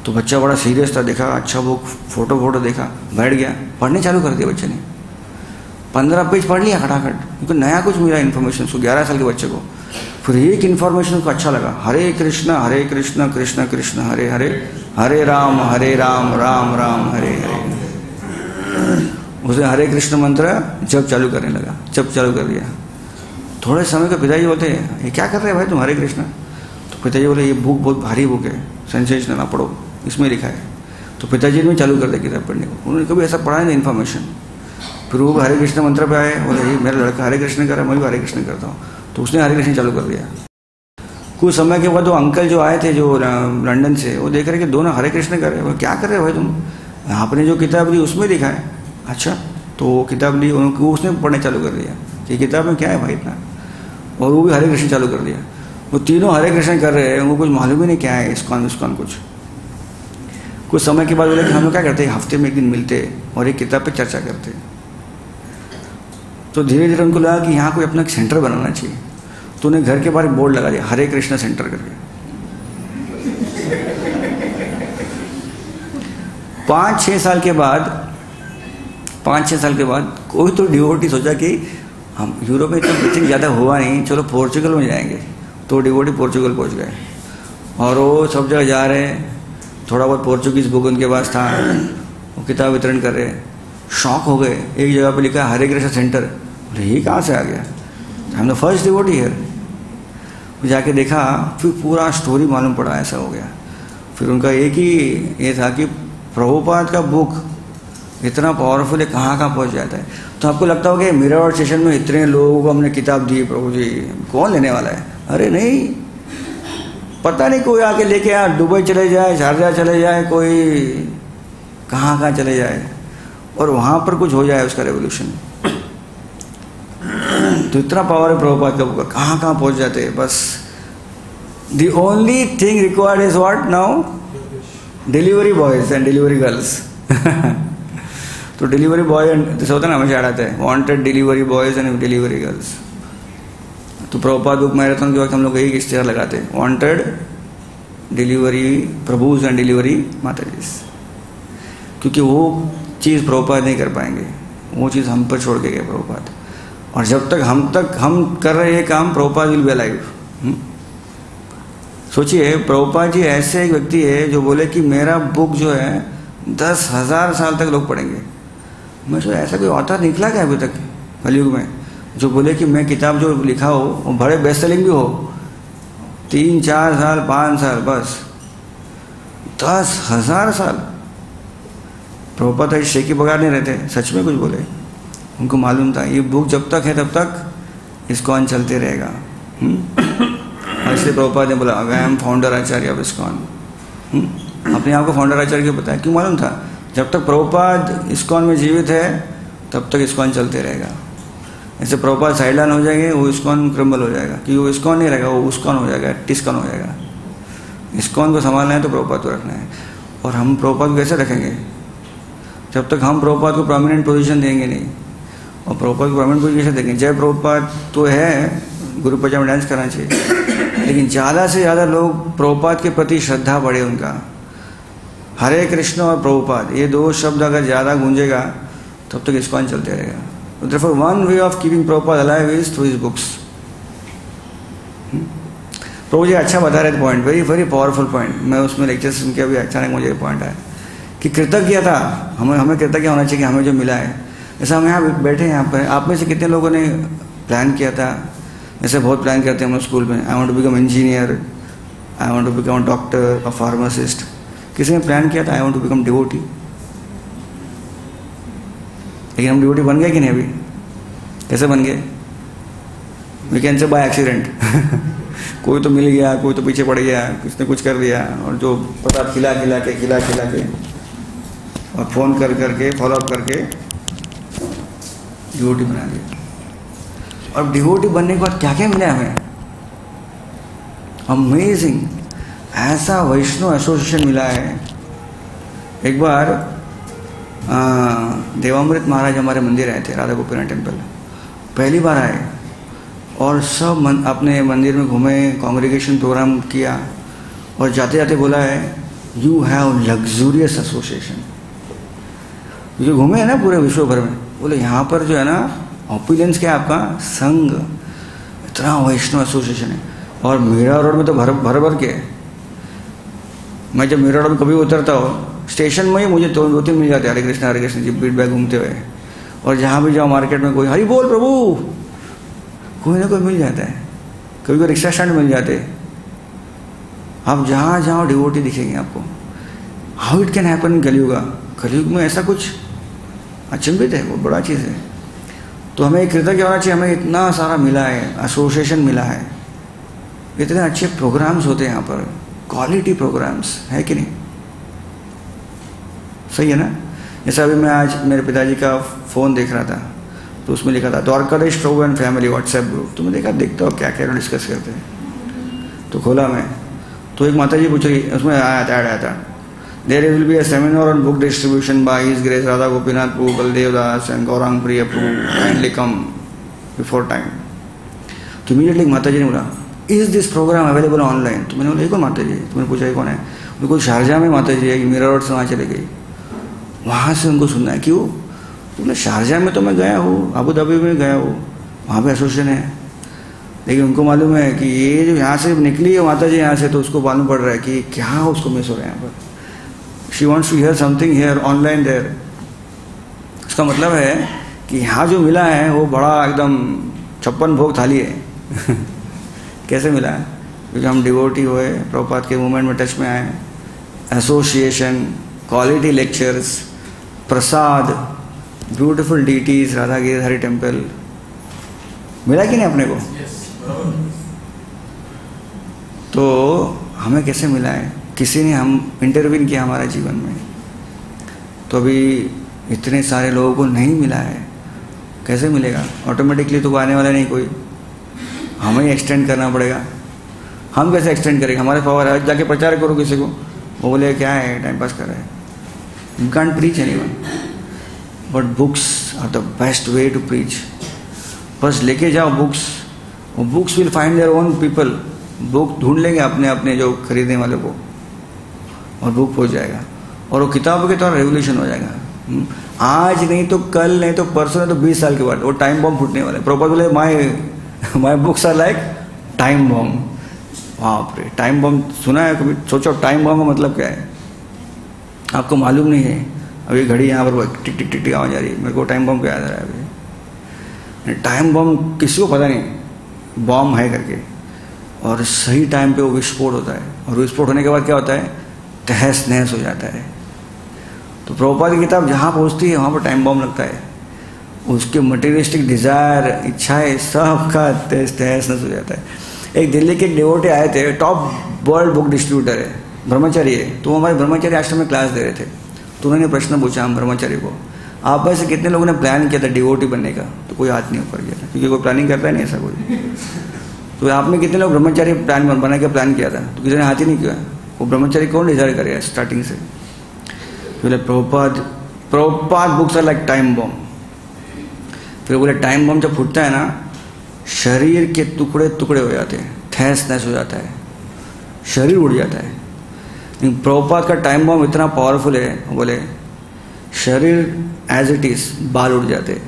तो बच्चा बड़ा सीरियस था, देखा अच्छा बुक, फोटो देखा, बैठ गया, पढ़ने चालू कर दिया बच्चे ने। 15 पेज पढ़ लिया खटाखट, क्योंकि नया कुछ मिला इन्फॉर्मेशन उसको, 11 साल के बच्चे को। फिर एक इन्फॉर्मेशन को अच्छा लगा, हरे कृष्ण कृष्ण कृष्ण हरे हरे, हरे राम राम राम हरे हरे। उसने हरे कृष्ण मंत्र जप चालू करने लगा, जप चालू कर दिया। थोड़े समय के पिताजी बोलते ये क्या कर रहे हैं भाई तुम हरे कृष्ण? तो पिताजी बोले ये बुक बहुत भारी बुक है, सेंसेशनल, ना पढ़ो, इसमें लिखा है। तो पिताजी ने चालू कर दिया किताब पढ़ने को, उन्होंने कभी ऐसा पढ़ा नहीं इन्फॉर्मेशन। फिर वो हरे कृष्ण मंत्र पे आए, बोले ये मेरा लड़का हरे कृष्ण कर रहा है, मैं भी हरे कृष्ण करता हूँ, तो उसने हरे कृष्ण चालू कर दिया। कुछ समय के बाद वो अंकल जो आए थे जो लंदन से, वो देख रहे कि दोनों हरे कृष्ण कर रहे हैं। क्या कर रहे हो भाई तुम? आपने जो किताब ली उसमें लिखा है। अच्छा, तो वो किताब ली, उनको उसने पढ़ने चालू कर दिया कि किताब में क्या है भाई इतना, और वो भी हरे कृष्ण चालू कर दिया। वो तीनों हरे कृष्ण कर रहे हैं, उनको कुछ मालूम ही नहीं क्या है इस्कॉन कुछ समय के बाद बोले कि हम लोग क्या करते हैं, हफ्ते में एक दिन मिलते और एक किताब पे चर्चा करते। तो धीरे धीरे उनको लगा कि यहाँ कोई अपना सेंटर बनाना चाहिए, तो उन्हें घर के बाहर बोर्ड लगा दिया, हरे कृष्ण सेंटर करके। 5-6 साल के बाद कोई तो डिवोटी सोचा कि हम यूरोप में इतना प्रीचिंग ज़्यादा हुआ नहीं, चलो पोर्चुगल में जाएंगे। तो डिवोटी पोर्चुगल पहुंच गए और वो सब जगह जा रहे हैं, थोड़ा बहुत पोर्चुगीज़ बुक उनके पास था, वो किताब वितरण कर रहे हैं। शॉक हो गए, एक जगह पे लिखा हरे कृष्ण सेंटर, बोले ये कहाँ से आ गया, हम तो फर्स्ट डिवोटी हियर। जाके देखा, फिर पूरा स्टोरी मालूम पड़ा, ऐसा हो गया। फिर उनका एक ही ये था कि प्रभुपाद का बुक इतना पावरफुल है, कहाँ पहुँच जाता है। तो आपको लगता होगा कि मीराबाद स्टेशन में इतने लोगों को हमने किताब दी, प्रभु जी कौन लेने वाला है? अरे नहीं, पता नहीं कोई आके लेके आया, दुबई चले जाए, शारजा चले जाए, कोई कहाँ चले जाए और वहाँ पर कुछ हो जाए उसका रेवोल्यूशन। तो इतना पावर है प्रभुपाद का बुक, कहाँ पहुँच जाते हैं। बस the only thing required is what now, delivery boys and delivery girls. तो डिलीवरी बॉय जैसे होता है ना, हमेशा आता है wanted delivery boys and delivery girls. तो प्रभुपाद बुक मैराथन के वक्त हम लोग यही इश्तेहार लगाते हैं, वांटेड डिलीवरी प्रभुज एंड डिलीवरी माताजीज, क्योंकि वो चीज़ प्रभुपाद नहीं कर पाएंगे, वो चीज़ हम पर छोड़ के गए प्रभुपाद। और जब तक हम कर रहे हैं काम, प्रभुपाद विल बी अलाइव। सोचिए, प्रभुपाद जी ऐसे एक व्यक्ति है जो बोले कि मेरा बुक जो है 10,000 साल तक लोग पढ़ेंगे। मैं सोचा ऐसा कोई ऑथर निकला क्या अभी तक कलयुग में जो बोले कि मैं किताब जो लिखा हो वो बड़े बेस्ट सेलिंग भी हो, 3-4 साल 5 साल, बस 10,000 साल। प्रभुपाद ऐसे शेखी बगाड़ नहीं रहते, सच में कुछ बोले। उनको मालूम था ये बुक जब तक है तब तक इस्कॉन चलते रहेगा। इसलिए प्रभुपाद ने बोला I am founder Acharya of ISKCON. अपने आप को फाउंडर आचार्य क्यों बताया? क्यों मालूम था जब तक प्रभुपाद इस्कॉन में जीवित है तब तक इस्कॉन चलते रहेगा। ऐसे प्रभुपाद साइडलाइन हो जाएंगे, वो इस्कॉन क्रम्बल हो जाएगा, कि वो इस्कॉन नहीं रहेगा, वो उस्कॉन हो जाएगा, टिस्कॉन हो जाएगा। इस्कॉन को संभालना है तो प्रभुपाद को रखना है। और हम प्रभुपाद को कैसे रखेंगे? जब तक हम प्रभुपाद को प्रोमिनेंट पोजीशन देंगे नहीं। और प्रभुपाद को प्रोमिनेंट पोजीशन कैसे देंगे? जय प्रभुपाद तो है, गुरु पूजा में डांस करना चाहिए, लेकिन ज़्यादा से ज़्यादा लोग प्रभुपाद के प्रति श्रद्धा बढ़े उनका। हरे कृष्ण और प्रभुपाद ये दो शब्द अगर ज़्यादा गूंजेगा तब तक इस्कॉन चलते रहेगा। तो therefore one way of keeping Prabhupada alive is through his books. प्रभु जी अच्छा बता रहे थे point, very very powerful point. मैं उसमें लेक्चर सुन के अभी अचानक मुझे पॉइंट आया कि कृतज्ञता, हमें कृतज्ञ होना चाहिए कि हमें जो मिला है। जैसे हम यहाँ बैठे हैं, यहाँ पर आप में से कितने लोगों ने प्लान किया था, जैसे बहुत प्लान करते हैं हम लोग स्कूल में, I want to become engineer, I want to become doctor और फार्मासिस्ट। किसी ने प्लान किया था I want to become devotee? लेकिन हम डिवोटी बन गए कि नहीं अभी? कैसे बन गए? We can say by accident. कोई तो मिल गया, कोई तो पीछे पड़ गया, किसने कुछ कर दिया, और जो पता खिला के और फ़ोन करके फॉलोअप करके डिवोटी बना दिया। और डिवोटी बनने के बाद क्या क्या मिला हमें? अमेजिंग, ऐसा वैष्णव एसोसिएशन मिला है। एक बार देवामृत महाराज हमारे मंदिर आए थे, राधा गोपीनाथ टेम्पल, पहली बार आए और सब अपने मंदिर में घूमे, कांग्रेगेशन प्रोग्राम किया और जाते जाते बोला है यू हैव लग्जूरियस एसोसिएशन। जो घूमे हैं ना पूरे विश्व भर में, बोले यहाँ पर जो है ना ऑपुलेंस क्या है आपका, संघ, इतना वैष्णव एसोसिएशन है। और मीरा रोड में तो भर के, मैं जब मीरा रोड में कभी उतरता हूँ स्टेशन में ही मुझे दो तीन मिल जाते हैं हरे कृष्ण जी बीट बैग घूमते हुए। और जहाँ भी जाओ मार्केट में कोई हरि बोल प्रभु, कोई ना कोई मिल जाता है, कभी कोई रिक्शा स्टैंड मिल जाते। आप जहाँ जाओ डिवोटी दिखेंगे आपको। How it can happen in कलयुग? कलयुग में ऐसा कुछ अचंभित है, वो बड़ा चीज़ है। तो हमें कृतज्ञ होना चाहिए, हमें इतना सारा मिला है, एसोसिएशन मिला है, इतने अच्छे प्रोग्राम्स होते हैं यहाँ पर, क्वालिटी प्रोग्राम्स है कि नहीं? सही है ना? जैसे अभी मैं आज मेरे पिताजी का फ़ोन देख रहा था तो उसमें लिखा था द्वारकाधीश प्रभु एंड फैमिली व्हाट्सएप ग्रुप। तो मैं देखा, देखता हूँ क्या क्या डिस्कस करते हैं। तो खोला मैं, तो एक माता जी पूछ रही, उसमें आया था there will be a seminar on book distribution by his grace Radha Gopinath Prabhu, Baldev Das and Gauranga Priya Prabhu, kindly come before time. तो इमीडिएटली माता जी ने बोला is this program available online? तो मैंने बोला ये कौन माता जी? तो मैंने पूछा ये कौन है? बिल्कुल शारजा में माता जी है, मीरा रोड से वहाँ चले गई, वहाँ से उनको सुनना है। क्यों? तो मैं शारजा में तो मैं गया हूँ, अबू धाबी में गया हूँ, वहाँ पे एसोसिएशन है, लेकिन उनको मालूम है कि ये जो यहाँ से निकली है माता जी यहाँ से, तो उसको मालूम पड़ रहा है कि क्या उसको मिस हो रहा है यहाँ पर। She wants to hear something here online there. उसका मतलब है कि यहाँ जो मिला है वो बड़ा एकदम 56 भोग थाली है। कैसे मिला है? क्योंकि हम डिवोटी हुए, प्रभुपाद के मूवमेंट में टच में आए, association, quality lectures, prasad, beautiful deities, Radha Girdhari temple, मिला कि नहीं अपने को? तो हमें कैसे मिला है? किसी ने हम इंटरवीन किया हमारे जीवन में। तो अभी इतने सारे लोगों को नहीं मिला है, कैसे मिलेगा? ऑटोमेटिकली तो आने वाला नहीं कोई, हमें ही एक्सटेंड करना पड़ेगा। हम कैसे एक्सटेंड करेंगे? हमारे पावर है, जाके प्रचार करो किसी को, वो बोले क्या है टाइम पास कर रहे हैं। You can't preach anyone, but books are the best way to preach. बस लेके जाओ बुक्स, वो books will find their own people. Book ढूंढ लेंगे अपने अपने जो खरीदने वाले को, और बुक पहुंच जाएगा, और वो किताबों के तौर रेवोल्यूशन हो जाएगा। आज नहीं तो कल, नहीं तो परसों, नहीं तो 20 साल के बाद वो टाइम बॉम्ब फूटने वाला है। प्रॉपर बोले my books are like time bomb. बाप रे, टाइम बॉम्ब सुना है कभी? सोचो टाइम बॉम्ब का मतलब क्या है, आपको मालूम नहीं है। अभी घड़ी यहाँ पर टिक टिक टिक टिक आवाज आ रही है, मेरे को टाइम बॉम्ब क्या याद आ रहा है अभी? टाइम बॉम्ब किसी को पता नहीं बॉम्ब है करके, और सही टाइम पे वो विस्फोट होता है, और विस्फोट होने के बाद क्या होता है? तहस नहस हो जाता है। तो प्रभुपाद की किताब जहाँ पहुँचती है वहाँ पर टाइम बॉम्ब लगता है, उसके मटेरियलिस्टिक डिज़ायर, इच्छाएं, सबका तहस नहस हो जाता है। एक दिल्ली के डिवोटी आए थे, टॉप वर्ल्ड बुक डिस्ट्रीब्यूटर है, ब्रह्मचारी है, तो वो हमारे ब्रह्मचारी आश्रम में क्लास दे रहे थे। तो उन्होंने प्रश्न पूछा हम ब्रह्मचारी को, आप में से कितने लोगों ने प्लान किया था डिवोटी बनने का? तो कोई हाथ नहीं ऊपर किया था, क्योंकि कोई प्लानिंग करता है नहीं ऐसा कोई। तो आप में कितने लोग ब्रह्मचारी बना के प्लान किया था? तो किसी ने हाथ ही नहीं किया। वो ब्रह्मचारी कौन डिजायर करेगा स्टार्टिंग से? बोले Prabhupada books are like time bomb. फिर बोले टाइम बॉम्ब जब फूटता है ना, शरीर के टुकड़े टुकड़े हो जाते हैं, ठहस नहस हो जाता है, शरीर उड़ जाता है। लेकिन प्रभुपाद का टाइम बॉम्ब इतना पावरफुल है, बोले शरीर एज इट इज, बाल उड़ जाते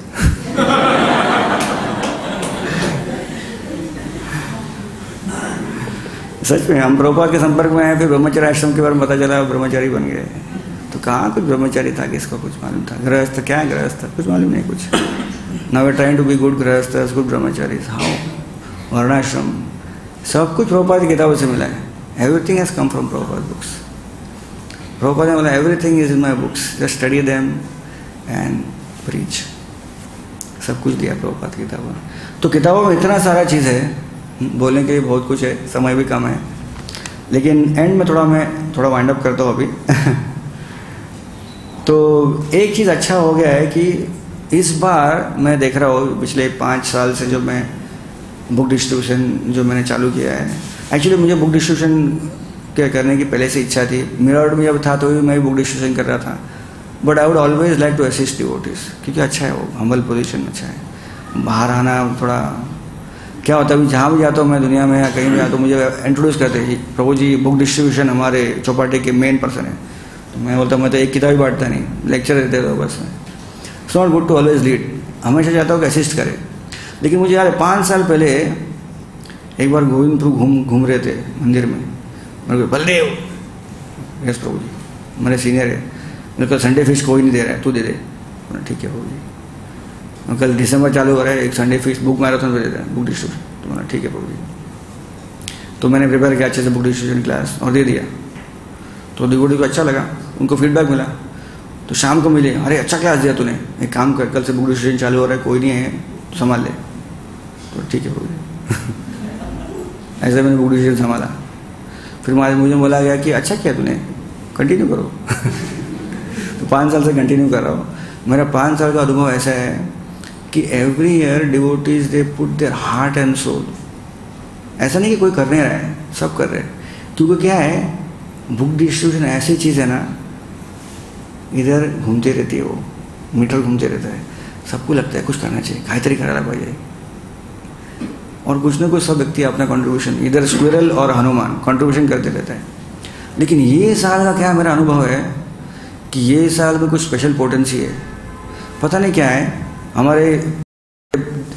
सच में हम प्रभुपाद के संपर्क में आए, फिर ब्रह्मचर्य आश्रम के बारे में पता चला, ब्रह्मचारी बन गए। तो कहाँ कुछ ब्रह्मचारी था, किसको कुछ मालूम था। गृहस्थ, क्या है गृहस्थ, कुछ मालूम नहीं कुछ। Now we are trying to be good grihastha, good brahmachari, how, varnashrama, सब कुछ प्रभुपाद की किताबों से मिला है। Everything has come from Prabhupada books. Prabhupada ने बोला everything is in my books, just study them and preach. सब कुछ दिया प्रभुपाद की किताबों में। तो किताबों में इतना सारा चीज़ है, बोलने के लिए बहुत कुछ है, समय भी कम है, लेकिन एंड में मैं थोड़ा वाइंड अप करता हूँ अभी तो एक चीज़ अच्छा हो गया है कि इस बार मैं देख रहा हूँ, पिछले 5 साल से जो मैं बुक डिस्ट्रीब्यूशन जो मैंने चालू किया है, एक्चुअली मुझे बुक डिस्ट्रीब्यूशन क्या करने की पहले से इच्छा थी। मेरठ में जब था तो भी मैं बुक डिस्ट्रीब्यूशन कर रहा था, but I would always like to assist devotees, क्योंकि अच्छा है, वो हम्बल पोजीशन अच्छा है। बाहर आना थोड़ा क्या होता है, अभी जहाँ भी जाता हूँ मैं दुनिया में या कहीं भी जाता हूँ, मुझे इंट्रोड्यूस करते हैं प्रभु जी बुक डिस्ट्रीब्यूशन हमारे चौपाटी के मेन पर्सन है। तो मैं बोलता मैं तो एक किताब ही बांटता नहीं, लेक्चर देते रहो बस में। It's not good to always lead, हमेशा चाहता हूँ कि असिस्ट करे। लेकिन मुझे याद है 5 साल पहले एक बार गोविंदपुर घूम रहे थे मंदिर में, मेरे को बलदेव, यस प्रभु जी मेरे सीनियर है, मेरे को संडे फीस कोई नहीं दे रहा है, तू दे दे। ठीक है प्रभु जी, कल दिसंबर चालू हो रहा है, एक संडे फीस बुक मैराथन पे देते हैं, बुक डिस्ट्रीब्यूशन। तो मैंने ठीक है प्रभु जी। तो मैंने प्रिपेयर किया अच्छे से बुक डिस्ट्रीब्यूशन क्लास और दे दिया। तो डिवोटी को अच्छा लगा, उनको फीडबैक मिला। तो शाम को मिले, अरे अच्छा क्लास दिया तूने, एक काम कर, कल से बुक डिस्ट्रीब्यूशन चालू हो रहा है, कोई नहीं है तो संभाल ले। तो ठीक है प्रभु जी ऐसे मैंने बुक डिस्ट्रीब्यूशन संभाला। फिर मुझे बोला गया कि अच्छा किया तूने, कंटिन्यू करो तो 5 साल से कंटिन्यू कर रहा हूँ। मेरा 5 साल का अनुभव ऐसा है कि every year devotees they put their heart and soul. ऐसा नहीं कि कोई कर नहीं रहा है, सब कर रहे हैं। क्योंकि क्या है, बुक डिस्ट्रीब्यूशन ऐसी चीज़ है ना, इधर घूमती रहती है, वो मीटर घूमते रहता है, सबको लगता है कुछ करना चाहिए, काहीतरी करायला पाहिजे, और कुछ ना कुछ सब व्यक्ति अपना कंट्रीब्यूशन, इधर स्क्विरल और हनुमान कंट्रीब्यूशन करते रहता है। लेकिन ये साल का क्या मेरा अनुभव है कि ये साल में कुछ स्पेशल पोटेंसी है, पता नहीं क्या है। हमारे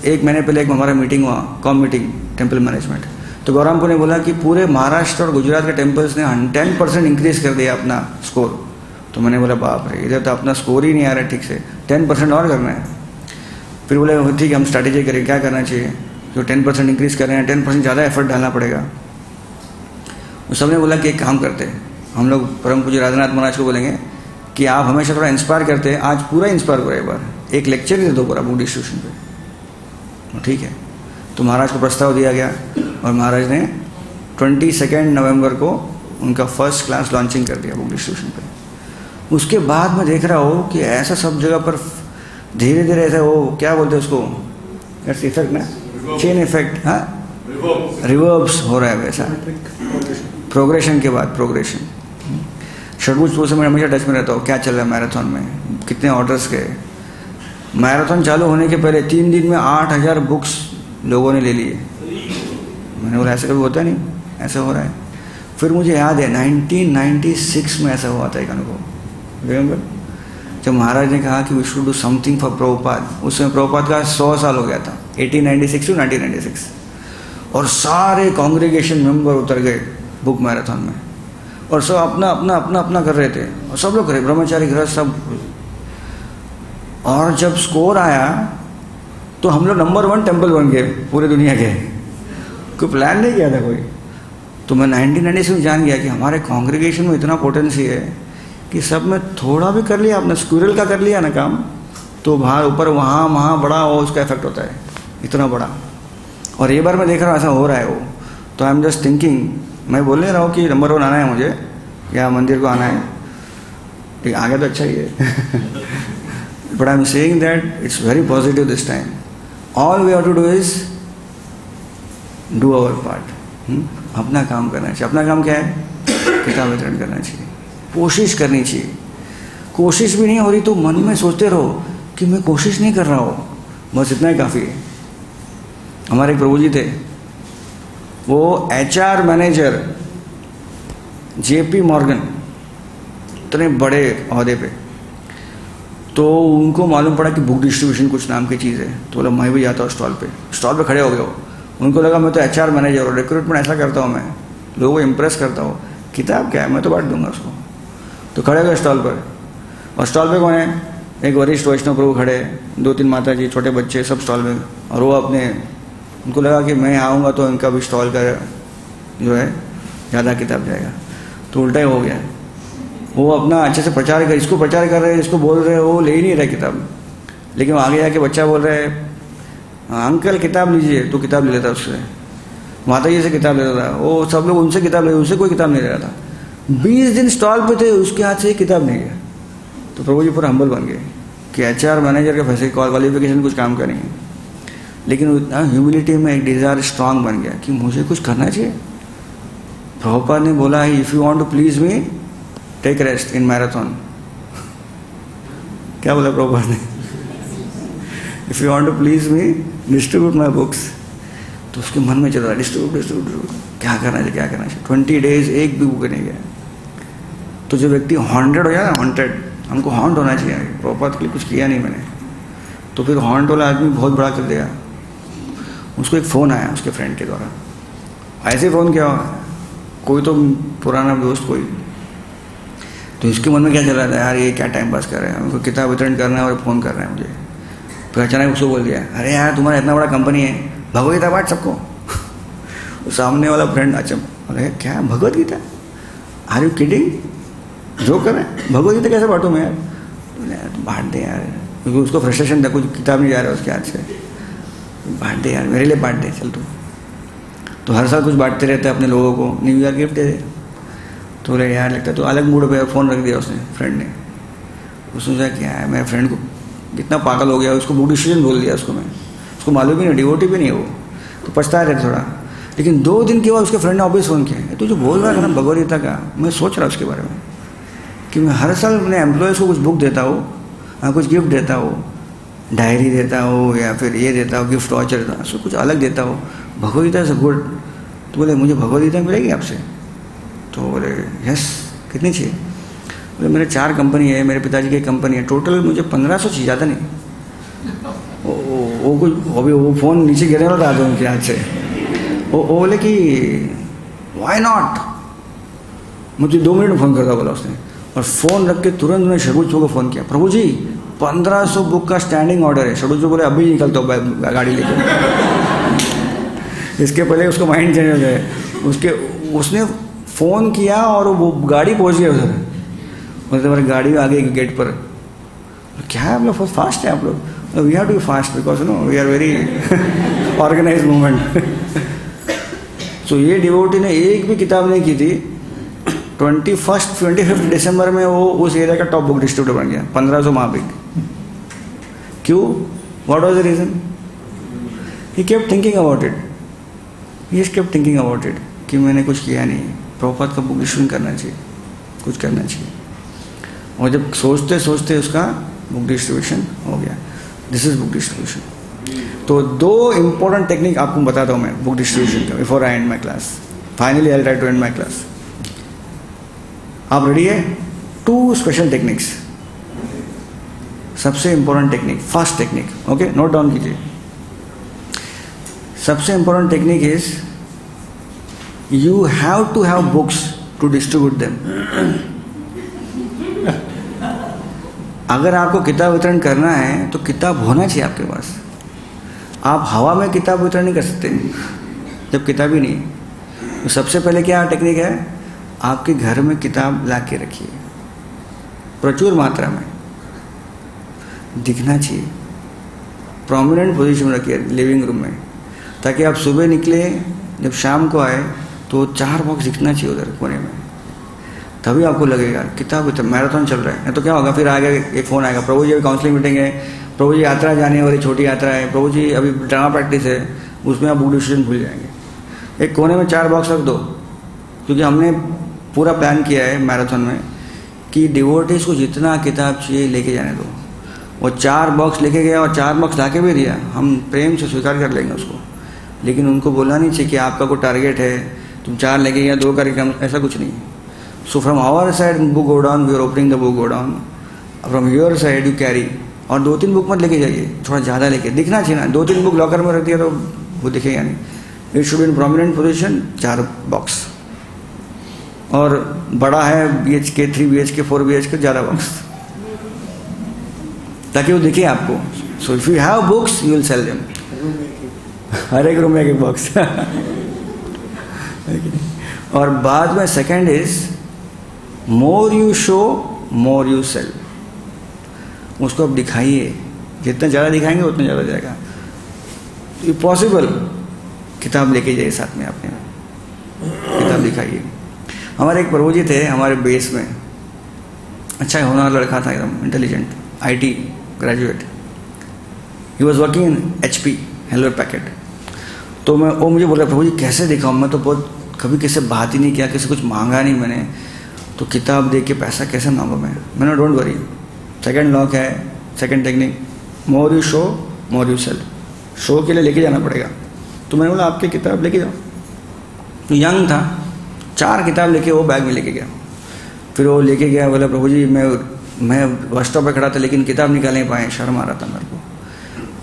1 महीने पहले एक हमारा मीटिंग हुआ, कॉम मीटिंग टेम्पल मैनेजमेंट। तो गौराम को ने बोला कि पूरे महाराष्ट्र और गुजरात के टेम्पल्स ने 10% इंक्रीज कर दिया अपना स्कोर। तो मैंने बोला बाप रे, इधर तो अपना स्कोर ही नहीं आ रहा है ठीक से, 10% और करना है। फिर बोले ठीक है, हम स्ट्रैटेजी करें, क्या करना चाहिए, जो 10% इंक्रीज कर रहे हैं 10% ज़्यादा एफर्ट डालना पड़ेगा। उस सबने बोला कि एक काम करते हैं, हम लोग परम पूज्य राधानाथ महाराज को बोलेंगे कि आप हमेशा थोड़ा इंस्पायर करते हैं, आज पूरा इंस्पायर करो, एक बार एक लेक्चर ही दे दो पूरा बुक डिस्ट्रीब्यूशन पे। ठीक है, तो महाराज को प्रस्ताव दिया गया और महाराज ने 22 नवंबर को उनका फर्स्ट क्लास लॉन्चिंग कर दिया बुक डिस्ट्रीब्यूशन पे। उसके बाद मैं देख रहा हूँ कि ऐसा सब जगह पर धीरे धीरे ऐसा वो क्या बोलते हैं उसको, इफेक्ट ना, चेन इफेक्ट, हाँ रिवर्ब्स हो रहा है वैसा, प्रोग्रेशन के बाद प्रोग्रेशन। षडभुज से मैं हमेशा टच में रहता हूँ, क्या चल रहा है मैराथन में, कितने ऑर्डर्स गए। मैराथन चालू होने के पहले 3 दिन में 8000 बुक्स लोगों ने ले लिए। मैंने बोला ऐसा कभी होता नहीं, ऐसा हो रहा है। फिर मुझे याद है 1996 में ऐसा हुआ था एक अनुभव, रिमेंबर, जब महाराज ने कहा कि we should do something for Prabhupada. उस समय प्रभुपाद का 100 साल हो गया था, 1896 टू 1996, और सारे कांग्रेगेशन मेंबर उतर गए बुक मैराथन में, और सब अपना अपना अपना अपना कर रहे थे, और सब लोग करे, ब्रह्मचारी गृहस्थ सब। और जब स्कोर आया तो हम लोग नंबर 1 टेम्पल बन गए पूरे दुनिया के, कोई प्लान नहीं किया था कोई। तो मैं 1996 में जान गया कि हमारे कांग्रेगेशन में इतना पोटेंसी है कि सब में थोड़ा भी कर लिया, आपने स्क्विरल का कर लिया ना काम, तो बाहर ऊपर वहाँ बड़ा वो उसका इफेक्ट होता है, इतना बड़ा। और ये बार मैं देख रहा हूँ ऐसा हो रहा है वो। तो आई एम जस्ट थिंकिंग, मैं बोल नहीं रहा हूँ कि नंबर 1 आना है मुझे या मंदिर को आना है, ठीक आगे तो अच्छा ही है but I am saying that it's very positive this time. All we have to do is do our part. अपना काम करना चाहिए। अपना काम क्या है? किताब वितरण करना चाहिए, कोशिश करनी चाहिए। कोशिश भी नहीं हो रही तो मन में सोचते रहो कि मैं कोशिश नहीं कर रहा हूँ, बस इतना ही काफ़ी है। हमारे एक प्रभु जी थे, वो HR मैनेजर JP मॉर्गन, इतने बड़े ओहदे पे। तो उनको मालूम पड़ा कि बुक डिस्ट्रीब्यूशन कुछ नाम की चीज़ है, तो बोला मैं भी जाता हूँ स्टॉल पे खड़े हो गए वो। उनको लगा मैं तो HR मैनेजर और रिक्रूटमेंट ऐसा करता हूँ, मैं लोगों को इम्प्रेस करता हूँ, किताब क्या है मैं तो बांट दूंगा उसको। तो खड़े गए स्टॉल पर, और स्टॉल पे कौन है, एक वरिष्ठ वैष्णव प्रभु खड़े, 2-3 माता जी, छोटे बच्चे, सब स्टॉल में। और वो अपने, उनको लगा कि मैं आऊँगा तो इनका भी स्टॉल का जो है ज़्यादा किताब जाएगा, तो उल्टा ही हो गया। वो अपना अच्छे से प्रचार कर, इसको प्रचार कर रहे हैं, इसको बोल रहे हैं, वो ले ही नहीं रहा किताब। लेकिन वो आगे जाके बच्चा बोल रहा है अंकल किताब लीजिए, तो किताब ले लेता उससे, माता जी से किताब ले लेता, वो सब लोग उनसे किताब ले, उससे कोई किताब नहीं ले रहा था। 20 दिन स्टॉल पे थे, उसके हाथ से किताब नहीं गया। तो प्रभु जी पूरा हम्बल बन गए कि HR मैनेजर का फैसे क्वालिफिकेशन कुछ काम का नहीं है, लेकिन ह्यूमिलिटी में एक डिज़ायर स्ट्रांग बन गया कि मुझे कुछ करना चाहिए। प्रभुपाद ने बोला है if you want to please me take rest in marathon. क्या बोला प्रभुपाद ने, if you want to please me distribute my books. तो उसके मन में चल रहा है डिस्ट्रीब्यूट, क्या करना चाहिए 20 डेज एक भी बुक नहीं गया। तो जो व्यक्ति हॉन्टेड हो जाए ना, हॉन्टेड, हमको हॉन्ट होना चाहिए, प्रभुपाद के लिए कुछ किया नहीं मैंने, तो फिर हॉन्ट वाला आदमी बहुत बड़ा कर देगा। उसको एक फ़ोन आया उसके फ्रेंड के द्वारा, ऐसे फ़ोन क्या कोई तो पुराना दोस्त कोई, तो इसके मन में क्या चल रहा था, यार ये क्या टाइम पास कर रहे हैं, उनको किताब वितरण करना है और फ़ोन कर रहे हैं मुझे। फिर अचानक उसको बोल दिया, अरे यार तुम्हारा इतना बड़ा कंपनी है, भगवत गीता बांट सबको। सामने वाला फ्रेंड अच्छा, अरे क्या Bhagavad Gita, are you kidding, जो कर रहे हैं भगवत गीता कैसे बांटूँ मैं यार, बांट दे यार, क्योंकि उसको फ्रस्ट्रेशन था, कुछ किताब नहीं जा रहा उसके हाथ से, बांट दे यार, मेरे लिए बांट दे चल तू। तो हर साल कुछ बांटते रहते अपने लोगों को, न्यू ईयर गिफ्ट दे दे। तो बोले यार लगता तो अलग मूड पे फ़ोन रख दिया उसने, फ्रेंड ने। उसने सोचा क्या है, मेरे फ्रेंड को कितना पागल हो गया, उसको बुक डिस्ट्रीब्यूशन बोल दिया उसको, मैं उसको मालूम ही नहीं, डिवोटी भी नहीं है वो, तो पछता रहे थोड़ा। लेकिन 2 दिन के बाद उसके फ्रेंड ने वापस फ़ोन किया, तो जो बोल रहा था ना भगवद गीता का, मैं सोच रहा उसके बारे में कि मैं हर साल अपने एम्प्लॉयज़ को कुछ बुक देता हूँ, कुछ गिफ्ट देता हूँ, डायरी देता हूँ या फिर ये देता हूँ, गिफ्ट वाचर देता हूँ, उसको कुछ अलग देता हूँ, भगवद गीता से गुड। तो बोले मुझे भगवद गीता मिलेगी आपसे? तो बोले यस, कितनी चाहिए? बोले मेरे 4 कंपनी है, मेरे पिताजी की एक कंपनी है, टोटल मुझे 1500 चाहिए, ज़्यादा नहीं। वो कुछ अभी वो फ़ोन नीचे गिरने वाला था उनके हाथ से। वो बोले कि वाई नॉट, मुझे 2 मिनट में फ़ोन करता बोला उसने, और फ़ोन रख के तुरंत उन्होंने षडूज को फ़ोन किया, प्रभु जी 1500 बुक का स्टैंडिंग ऑर्डर है। षडूज बोले अभी निकलता हूँ गाड़ी लेके। इसके पहले उसको माइंड चेंज हो जाए, उसने फ़ोन किया और वो गाड़ी पहुंच गया उधर, मतलब हमारी गाड़ी आ गई गेट पर। क्या है आप लोग फास्ट है आप लोग? We have to be fast because no we are very organise movement. So ये डिवोटी ने एक भी किताब नहीं की थी। 25 दिसंबर में वो उस एरिया का टॉप बुक डिस्ट्रीब्यूटर बन गया, 1500 महाबिग। क्यों? What was the reason? He kept thinking about it, he kept thinking about it कि मैंने कुछ किया नहीं, प्रभुपाद का बुक डिस्ट्रीब्यूशन करना चाहिए, कुछ करना चाहिए। और जब सोचते सोचते उसका बुक डिस्ट्रीब्यूशन हो गया। This is book distribution. तो 2 इंपॉर्टेंट टेक्निक आपको बताता हूँ मैं बुक डिस्ट्रीब्यूशन का before I end my class. Finally I try to end my class. आप रेडी है? 2 स्पेशल टेक्निक्स। सबसे important technique, first technique, okay, note down कीजिए। सबसे important technique is you have to have books to distribute them. अगर आपको किताब वितरण करना है तो किताब होना चाहिए आपके पास। आप हवा में किताब वितरण नहीं कर सकते जब किताब ही नहीं है। तो सबसे पहले क्या टेक्निक है, आपके घर में किताब ला के रखिए, प्रचुर मात्रा में, दिखना चाहिए, प्रोमिनेंट पोजीशन में रखिए लिविंग रूम में, ताकि आप सुबह निकले जब शाम को आए तो 4 बॉक्स दिखना चाहिए उधर कोने में। तभी आपको लगेगा किताब वितरण मैराथन चल रहा है। नहीं तो क्या होगा, फिर आएगा एक फ़ोन आएगा, प्रभु जी अभी काउंसलिंग मीटिंग है, प्रभु जी यात्रा जाने वाली छोटी यात्रा है, प्रभु जी अभी ड्रामा प्रैक्टिस है, उसमें आप बुक डिस्ट्रीब्यूशन भूल जाएंगे। एक कोने में 4 बॉक्स रख दो, क्योंकि हमने पूरा प्लान किया है मैराथन में कि डिवोटीज को जितना किताब चाहिए लेके जाने दो। वो 4 बॉक्स लेके गया और 4 बॉक्स ला के भी दिया, हम प्रेम से स्वीकार कर लेंगे उसको। लेकिन उनको बोलना नहीं चाहिए कि आपका कोई टारगेट है, तुम 4 लेके या 2 करके, ऐसा कुछ नहीं। So from our side book go down, we are opening the book go down, from your side you carry. और 2-3 बुक मत लेके जाइए, थोड़ा ज़्यादा लेके, दिखना चाहिए ना। 2-3 बुक लॉकर में रख दिया तो वो दिखेगा नहीं। It should in prominent position, 4 box. और बड़ा है BHK 3 BHK 4 BHK ज़्यादा बॉक्स, ताकि वो दिखे आपको। So if you have books you will sell them. हर एक रूम में एक बॉक्स। और बाद में second is more you show more you sell. उसको आप दिखाइए, जितना ज़्यादा दिखाएंगे उतना ज़्यादा जाएगा। तो पॉसिबल किताब लेके जाइए साथ में, आपने किताब दिखाइए। हमारे एक प्रभु जी थे हमारे बेस में, अच्छा होने वाला लड़का था, एकदम intelligent, IT graduate. He was working in HP Hewlett Packard. तो वो मुझे बोला, प्रभु जी कैसे दिखाऊँ, मैं तो बहुत कभी किसी बात ही नहीं किया, किसी कुछ मांगा नहीं मैंने, तो किताब दे के पैसा कैसे मांगू मैंने डोंट वरी, सेकंड लॉ क्या है, second technique, more you show more you sell. Show के लिए लेके जाना पड़ेगा। तो मैंने बोला आपकी किताब लेके जाओ। तो यंग था, 4 किताब लेके वो बैग में लेके गया। फिर वो लेके गया, बोला प्रभु जी मैं बस स्टॉप पर खड़ा था लेकिन किताब निकाल नहीं पाए, शर्म आ रहा था मेरे को।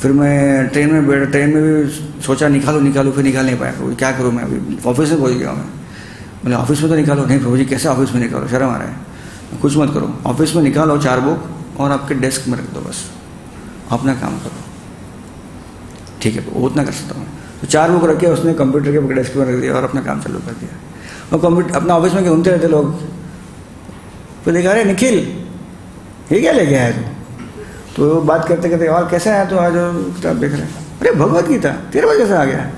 फिर मैं ट्रेन में बैठा, ट्रेन में भी सोचा निकालूं, फिर निकाल नहीं पाया। प्रभु क्या करूँ मैं, अभी ऑफिस में पहुँच गया मैं। बोले ऑफिस में तो निकालो। नहीं प्रभु जी कैसे ऑफिस में निकालो, शर्म आ रहा है। कुछ मत करो, ऑफिस में निकालो 4 बुक और आपके डेस्क में रख दो, बस अपना काम करो। ठीक है, वो उतना कर सकता हूँ। तो 4 बुक रखे, उसने कंप्यूटर के डेस्क में रख दिया और अपना काम चालू कर दिया। और कंप्यूटर अपना ऑफिस में घूमते रहते लोग। तो देखा, अरे निखिल ये क्या लेके आया तू? तो बात करते करते, और कैसे आया तो आज किताब देख रहे हैं? अरे भगवत गीता तेरे वजह से आ गया।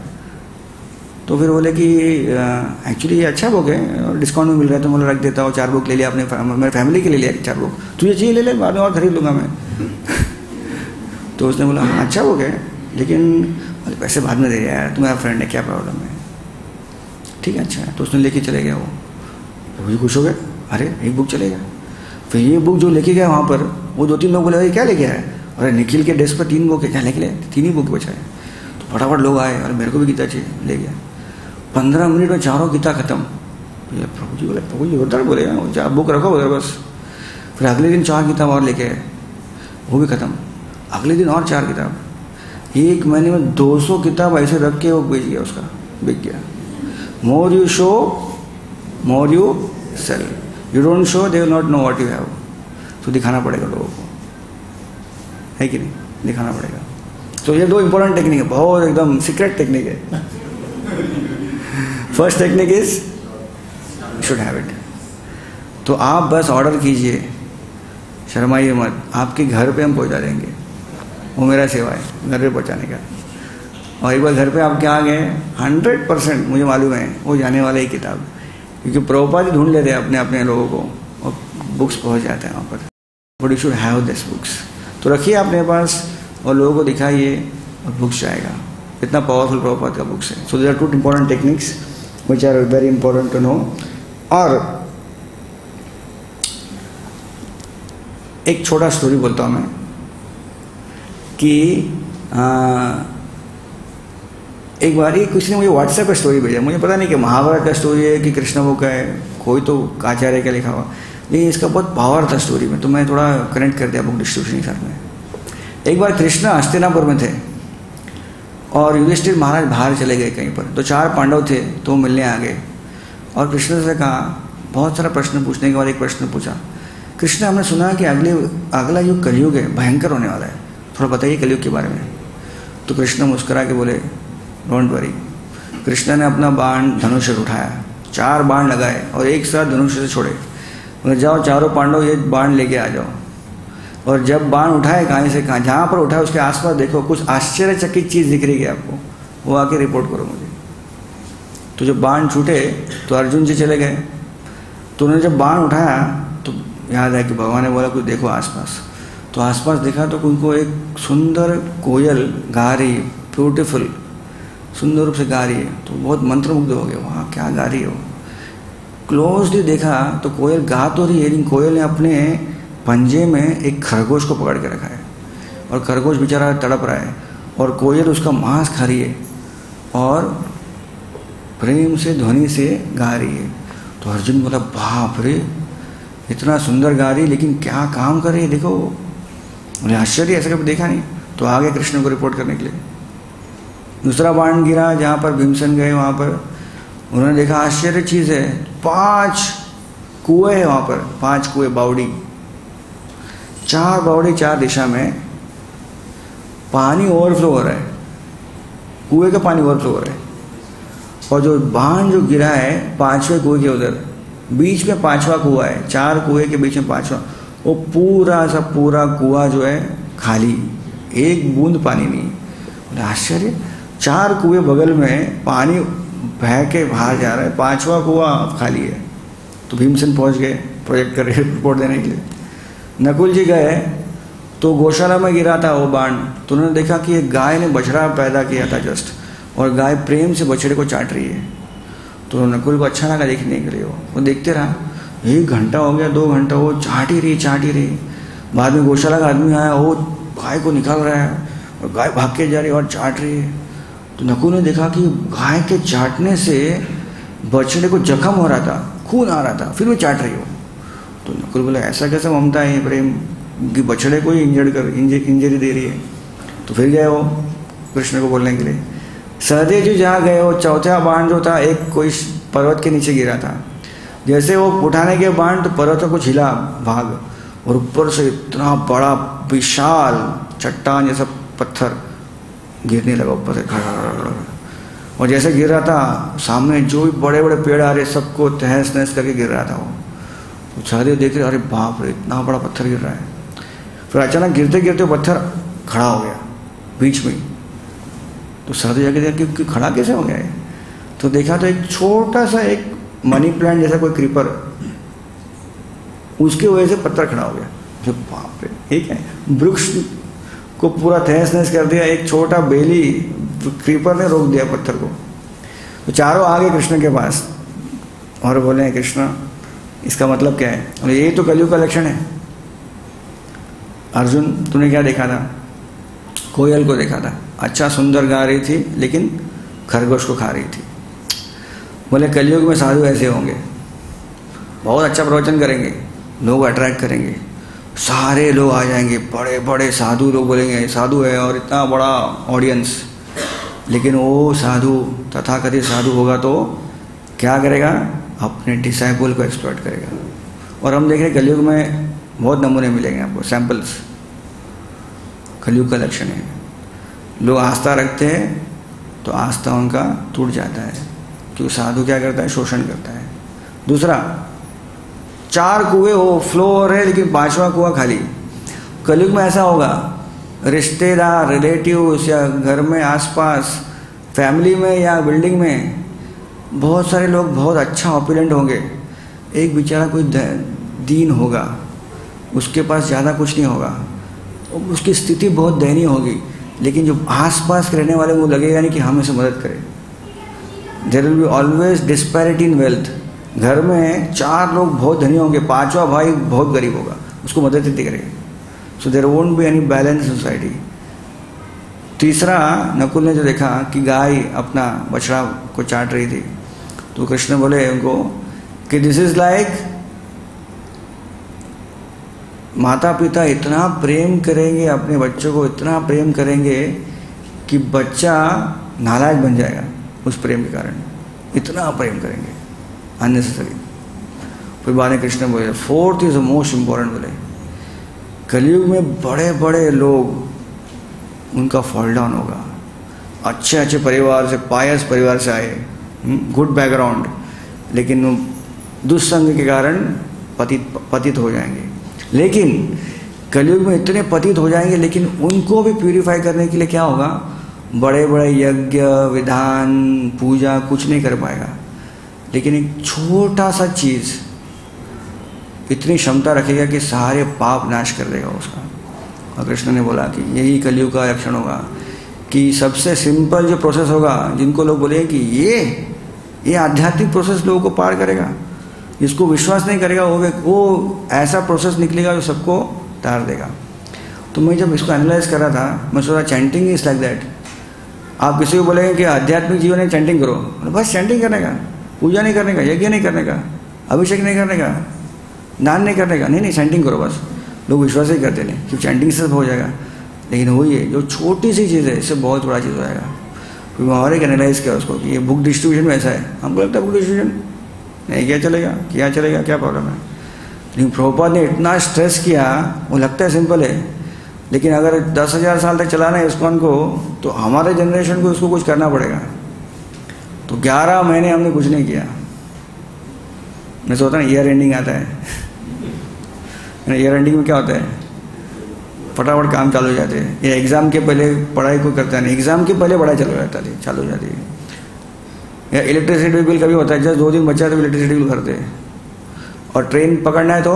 तो फिर बोले कि एक्चुअली ये अच्छा बुक है और डिस्काउंट में मिल रहा है, तो मैं रख देता हूँ। 4 बुक ले लिया अपने, मेरे फैमिली के लिए लिया 4 बुक, तुझे चाहिए ले ले, बाद में और खरीद लूँगा मैं। तो उसने बोला हाँ अच्छा बुक है, लेकिन पैसे बाद में दे यार, तुम्हारा फ्रेंड है, क्या प्रॉब्लम है? ठीक है अच्छा है। तो उसने लेके चले गया। वो खुश हो गए, अरे एक बुक चले गया। फिर ये बुक जो लेके गया वहाँ पर, वो 2-3 लोग बोले अरे क्या लेके आया? अरे निखिल के डेस्क पर 3 बुक है, क्या लेके ले? 3 ही बुक बचा है। तो फटाफट लोग आए, अरे मेरे को भी गीता चाहिए, ले गया। 15 मिनट में 4 गीता खत्म। प्रभु जी बोले, प्रभु जी उधर बोले बुक रखो उधर बस। फिर अगले दिन 4 किताब और लेके आए, वो भी खत्म। अगले दिन और 4 किताब। 1 महीने में 200 किताब ऐसे रख के वो बेच गया, उसका बिक गया। More you show more you sell, you don't show they will not know what you have. तो दिखाना पड़ेगा लोगों को, है कि नहीं? दिखाना पड़ेगा। तो ये 2 इंपॉर्टेंट टेक्निक है, बहुत एकदम सीक्रेट टेक्निक है। First technique is should have it. तो आप बस ऑर्डर कीजिए, शर्माइए मत, आपके घर पे हम पहुंचा देंगे। वो मेरा सेवा है, घर पे पहुंचाने का। और एक बार घर पे आप क्या आ गए, 100% मुझे मालूम है वो जाने वाला ही किताब, क्योंकि प्रभुपाद ही ढूंढ लेते हैं अपने अपने लोगों को और बुक्स पहुंच जाते हैं वहाँ पर। But you should have this books. तो रखिए अपने पास और लोगों को दिखाइए और बुक्स जाएगा। इतना पावरफुल प्रभुपाद का बुक्स है। So there are 2 important techniques which are very important to know. और एक छोटा स्टोरी बोलता हूँ मैं कि एक बार ही किसी ने मुझे व्हाट्सएप पर स्टोरी भेजा। मुझे पता नहीं कि महाभारत का स्टोरी है कि कृष्ण बुक है, कोई तो आचार्य का लिखा हुआ, लेकिन इसका बहुत पावर था स्टोरी में, तो मैं थोड़ा कनेक्ट कर दिया बुक डिस्ट्रीब्यूशन के साथ में। एक बार कृष्ण हस्तिनापुर में थे और युधिष्ठिर महाराज बाहर चले गए कहीं पर, तो 4 पांडव थे तो मिलने आ गए और कृष्ण से कहा, बहुत सारा प्रश्न पूछने के बाद एक प्रश्न पूछा, कृष्ण हमने सुना कि अगला युग कलयुग है, भयंकर होने वाला है, थोड़ा बताइए कलयुग के बारे में। तो कृष्ण मुस्कुरा के बोले डोंट वरी। कृष्ण ने अपना बाण धनुष उठाया, 4 बाण लगाए और एक साथ धनुष से छोड़े। बोले जाओ चारों पांडव ये बाण लेके आ जाओ। और जब बाण उठाए कहाँ से कहाँ, जहाँ पर उठाए उसके आसपास देखो कुछ आश्चर्यचकित चीज़ दिख रही है आपको, वो आके रिपोर्ट करो मुझे। तो जब बाण छूटे तो अर्जुन जी चले गए। तो उन्होंने जब बाण उठाया तो याद है कि भगवान ने बोला कुछ देखो आसपास। तो आसपास देखा तो उनको एक सुंदर कोयल गा रही, ब्यूटीफुल, सुंदर रूप से गा रही है। तो बहुत मंत्रमुग्ध हो गए, वहाँ क्या गा रही है वो। क्लोजली देखा तो कोयल गा तो रही है, लेकिन कोयल ने अपने पंजे में एक खरगोश को पकड़ के रखा है और खरगोश बेचारा तड़प रहा है और कोयल उसका मांस खा रही है। और प्रेम से ध्वनि से गा रही है। तो अर्जुन बोला बाप रे, इतना सुंदर गा रही लेकिन क्या काम कर रही है देखो। उन्हें आश्चर्य, ऐसा कभी देखा नहीं। तो आ गए कृष्ण को रिपोर्ट करने के लिए। दूसरा बाण गिरा जहाँ पर भीमसेन गए, वहाँ पर उन्होंने देखा आश्चर्य चीज़ है, 5 कुएं हैं वहाँ पर, 5 कुएं, बावड़ी, 4 बावड़ी 4 दिशा में पानी ओवरफ्लो हो रहा है, कुएं का पानी ओवरफ्लो हो रहा है। और जो बाण जो गिरा है 5वें कुएं के उधर, बीच में 5वां कुआं है, 4 कुएं के बीच में 5वां, वो पूरा सा पूरा कुआं जो है खाली, एक बूंद पानी नहीं। आश्चर्य, 4 कुएं बगल में, पानी बह के बाहर जा रहा है, 5वां कुआं खाली है। तो भीमसेन पहुंच गए प्रोजेक्ट कर रिपोर्ट देने के लिए। नकुल जी गए तो गौशाला में गिरा था वो बाण, तो उन्होंने देखा कि एक गाय ने बछड़ा पैदा किया था जस्ट, और गाय प्रेम से बछड़े को चाट रही है। तो नकुल को अच्छा लगा देखने के लिए, वो देखते रहा। 1 घंटा हो गया, 2 घंटा, वो चाट ही रही। बाद में गौशाला का आदमी आया, वो गाय को निकाल रहा है और गाय भाग के जा रही है और चाट रही है। तो नकुल ने देखा कि गाय के चाटने से बछड़े को जख्म हो रहा था, खून आ रहा था, फिर भी चाट रही हो। तो नकुल बोला ऐसा कैसा ममता है प्रेम कि बछड़े को ही इंजरी दे रही है। तो फिर गए वो कृष्ण को बोलने के लिए। सहदेव जी जहाँ गए, वो 4था बाण जो था एक कोई पर्वत के नीचे गिरा था। जैसे वो उठाने के बाण तो पर्वत को हिला भाग, और ऊपर से इतना बड़ा विशाल चट्टान जैसा पत्थर गिरने लगा ऊपर से, और जैसे गिर रहा था सामने जो भी बड़े बड़े पेड़ आ रहे सबको तहस नहस करके गिर रहा था वो। तो सहदेव देख रहे, अरे बाप रे, इतना बड़ा पत्थर गिर रहा है। फिर अचानक गिरते गिरते पत्थर खड़ा हो गया बीच में। तो सहदेव जाके देखा कि खड़ा कैसे हो गया है। तो देखा तो एक छोटा सा एक मनी प्लांट जैसा कोई क्रीपर, उसके वजह से पत्थर खड़ा हो गया। जो बाप रे, ठीक है, वृक्ष को पूरा तहस नहस कर दिया, एक छोटा बेली क्रीपर ने रोक दिया पत्थर को। तो चारों आ गए कृष्ण के पास और बोले कृष्ण इसका मतलब क्या है। और यही तो कलयुग का लक्षण है। अर्जुन तूने क्या देखा था? कोयल को देखा था, अच्छा सुंदर गा रही थी लेकिन खरगोश को खा रही थी। बोले कलयुग में साधु ऐसे होंगे, बहुत अच्छा प्रवचन करेंगे, लोग अट्रैक्ट करेंगे, सारे लोग आ जाएंगे, बड़े बड़े साधु लोग बोलेंगे साधु है और इतना बड़ा ऑडियंस। लेकिन वो साधु तथाकथित साधु होगा तो क्या करेगा? अपने डिसाइपल को एक्सप्लॉइट करेगा। और हम देख रहे कलयुग में बहुत नमूने मिलेंगे आपको, सैंपल्स। कलयुग का लक्षण है, लोग आस्था रखते हैं तो आस्था उनका टूट जाता है, क्योंकि साधु क्या करता है? शोषण करता है। दूसरा, 4 कुएं हो फ्लो हो रहे लेकिन 5वां कुआं खाली। कलयुग में ऐसा होगा, रिश्तेदार रिलेटिव्स या घर में आसपास फैमिली में या बिल्डिंग में बहुत सारे लोग बहुत अच्छा ऑपुलेंट होंगे, एक बेचारा कोई दीन होगा, उसके पास ज़्यादा कुछ नहीं होगा, उसकी स्थिति बहुत दयनीय होगी, लेकिन जो आसपास रहने वाले को लगेगा नहीं कि हम इसे मदद करें। There will be always disparity in wealth. घर में 4 लोग बहुत धनी होंगे, 5वां भाई बहुत गरीब होगा, उसको मदद नहीं करेगा। So there won't be any balance society. तीसरा, नकुल ने जो देखा कि गाय अपना बछड़ा को चाट रही थी, तो कृष्ण बोले उनको कि दिस इज लाइक माता पिता इतना प्रेम करेंगे अपने बच्चों को, इतना प्रेम करेंगे कि बच्चा नालायक बन जाएगा उस प्रेम के कारण, इतना प्रेम करेंगे अननेसेसरी। फिर बाद में कृष्ण बोले 4th is the most important. बोले कलयुग में बड़े बड़े लोग उनका फॉल डाउन होगा, अच्छे अच्छे परिवार से, पायस परिवार से आए, गुड बैकग्राउंड, लेकिन दुष्संग के कारण पतित हो जाएंगे। लेकिन कलयुग में इतने पतित हो जाएंगे, लेकिन उनको भी प्यूरिफाई करने के लिए क्या होगा? बड़े बड़े यज्ञ विधान पूजा कुछ नहीं कर पाएगा, लेकिन एक छोटा सा चीज़ इतनी क्षमता रखेगा कि सारे पाप नाश कर देगा उसका। और कृष्ण ने बोला कि यही कलयुग का लक्षण होगा कि सबसे सिंपल जो प्रोसेस होगा, जिनको लोग बोलेंगे कि ये आध्यात्मिक प्रोसेस लोगों को पार करेगा, जिसको विश्वास नहीं करेगा वो ऐसा प्रोसेस निकलेगा जो सबको तार देगा। तो मैं जब इसको एनालाइज कर रहा था, मैं सोचा चैंटिंग इज लाइक दैट आप किसी को बोलेंगे कि आध्यात्मिक जीवन में चैंटिंग करो, बस चैंटिंग करने का, पूजा नहीं करने का, यज्ञ नहीं करने का, अभिषेक नहीं करने का, दान नहीं करने का, नहीं चैंटिंग करो बस। लोग विश्वास ही करते नहीं कि चैंटिंग से सब हो जाएगा, लेकिन वही है जो छोटी सी चीज़ है इससे बहुत बड़ा चीज़ हो जाएगा। क्योंकि हमारे एक एनालाइज किया उसको कि ये बुक डिस्ट्रीब्यूशन में ऐसा है, हमको लगता है बुक डिस्ट्रीब्यूशन नहीं क्या चलेगा, क्या प्रॉब्लम है। लेकिन प्रभुपाद ने इतना स्ट्रेस किया, वो लगता है सिंपल है, लेकिन अगर 10,000 साल तक चलाना है इस्कॉन को तो हमारे जनरेशन को उसको कुछ करना पड़ेगा। तो 11 महीने हमने कुछ नहीं किया। मैं सोचता ना ईयर एंडिंग आता है, ईयर एंडिंग में क्या होता है, फटाफट काम चालू हो जाते हैं। ये एग्ज़ाम के पहले पढ़ाई कोई करता नहीं, एग्ज़ाम के पहले पढ़ाई चालू हो जाती है। या इलेक्ट्रिसिटी बिल कभी होता है, जस्ट 2 दिन बचा तो इलेक्ट्रिसिटी बिल भरते हैं। और ट्रेन पकड़ना है तो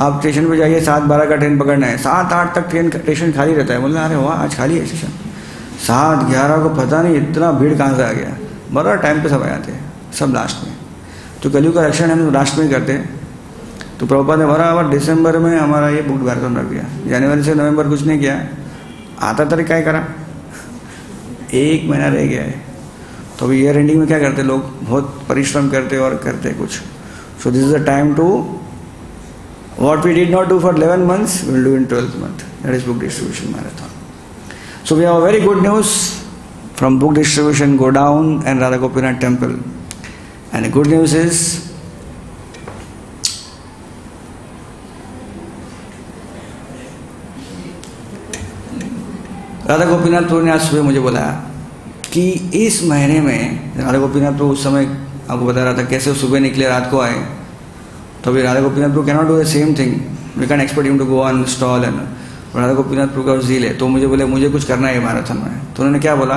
आप स्टेशन पे जाइए, 7:12 का ट्रेन पकड़ना है, 7-8 तक स्टेशन खाली रहता है। बोलना अरे वाह आज खाली है स्टेशन, 7:11 को पता नहीं इतना भीड़ कहाँ से आ गया। बराबर टाइम पे सब आ जाते हैं, सब लास्ट में। तो कलयुग का रक्षण हम लास्ट में करते हैं। तो प्रभुपाद ने बराबर दिसंबर में हमारा ये बुक मैराथन रख दिया। जनवरी से नवंबर कुछ नहीं किया, आता तरीका करा, 1 महीना रह गया है। तो अभी ईयर एंडिंग में क्या करते लोग, बहुत परिश्रम करते और करते कुछ। So this is the time to what we did not do for 11 months we will do in 12th month, that is book distribution marathon. So we have a very good news from book distribution. Go down and Radha Gopinath temple, and the good news is Radha Gopinath Prabhu ने आज सुबह मुझे बोला कि इस महीने में राधा गोपीनाथ प्रभु उस समय आपको बता रहा था कैसे सुबह निकले रात को आए। तो अभी Radha Gopinath Prabhu cannot do the same thing, we can expect him to go on stall and Radha Gopinath Prabhu का झील है। तो मुझे बोले मुझे कुछ करना है मैराथन में। तो उन्होंने क्या बोला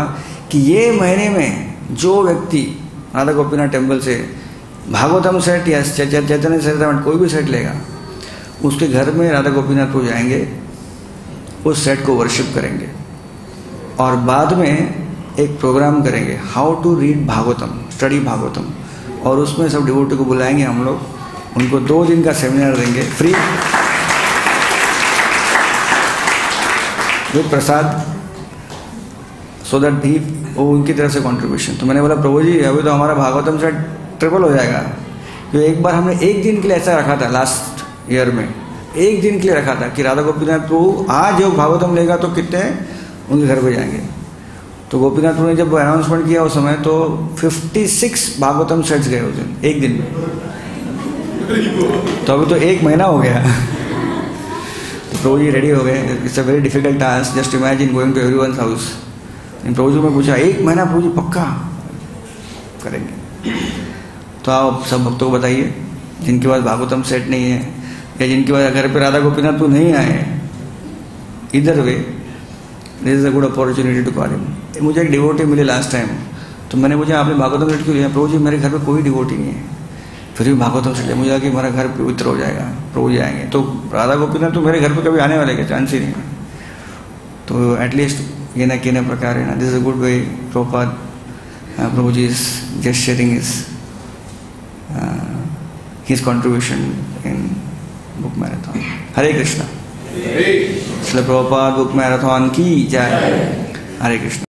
कि ये महीने में जो व्यक्ति राधा गोपीनाथ टेम्पल से भागवतम सेट या चैतन्य चरितामृत कोई भी सेट लेगा, उसके घर में राधा गोपीनाथ प्रभु जाएंगे, उस सेट को वर्शिप करेंगे और बाद में एक प्रोग्राम करेंगे how to read Bhagavatam, study Bhagavatam, और उसमें सब डिवोटी को बुलाएंगे हम लोग, उनको 2 दिन का सेमिनार देंगे free with Prasad, so that भी वो उनकी तरफ से कंट्रीब्यूशन। तो मैंने बोला प्रभु जी अभी तो हमारा भागवतम से ट्रिपल हो जाएगा, क्योंकि एक बार हमने 1 दिन के लिए ऐसा रखा था, लास्ट ईयर में 1 दिन के लिए रखा था कि राधा गोपीनाथ प्रभु आज जो भागवतम लेगा तो कितने उनके घर पे जाएंगे। तो गोपीनाथ प्रभु ने जब अनाउंसमेंट किया उस समय तो 56 भागवतम सेट्स गए उस दिन, 1 दिन में। तो अभी तो 1 महीना हो गया। तो प्रभु जी रेडी हो गए। It's a very difficult task, just imagine going to everyone's house. Prabhu ji ने पूछा 1 महीना प्रभु जी पक्का करेंगे। तो आप सब भक्तों को बताइए जिनके पास भागवतम सेट नहीं है या जिनके पास घर पे राधा गोपीनाथ प्रभु नहीं आए, इधर वे this is a good opportunity to call him. मुझे एक डिवोटी मिले लास्ट टाइम, तो मैंने पूछा आपने भागवतम सेट क्यों लिया? प्रभु जी मेरे घर पे कोई डिवोटी नहीं है, फिर भी भागवतम सेट लिया, मुझे लगा कि हमारा घर पवित्र हो जाएगा, प्रभु जी आएंगे। तो राधा गोपीनाथ तो मेरे घर पे कभी आने वाले के चांस ही नहीं। तो एटलीस्ट ये ना कि ना प्रकार है ना, this is a good way Prabhupada Prabhu ji is just sharing his contribution in book marathon. Hare Krishna. Shrila Prabhupada book marathon की जय। हरे कृष्ण।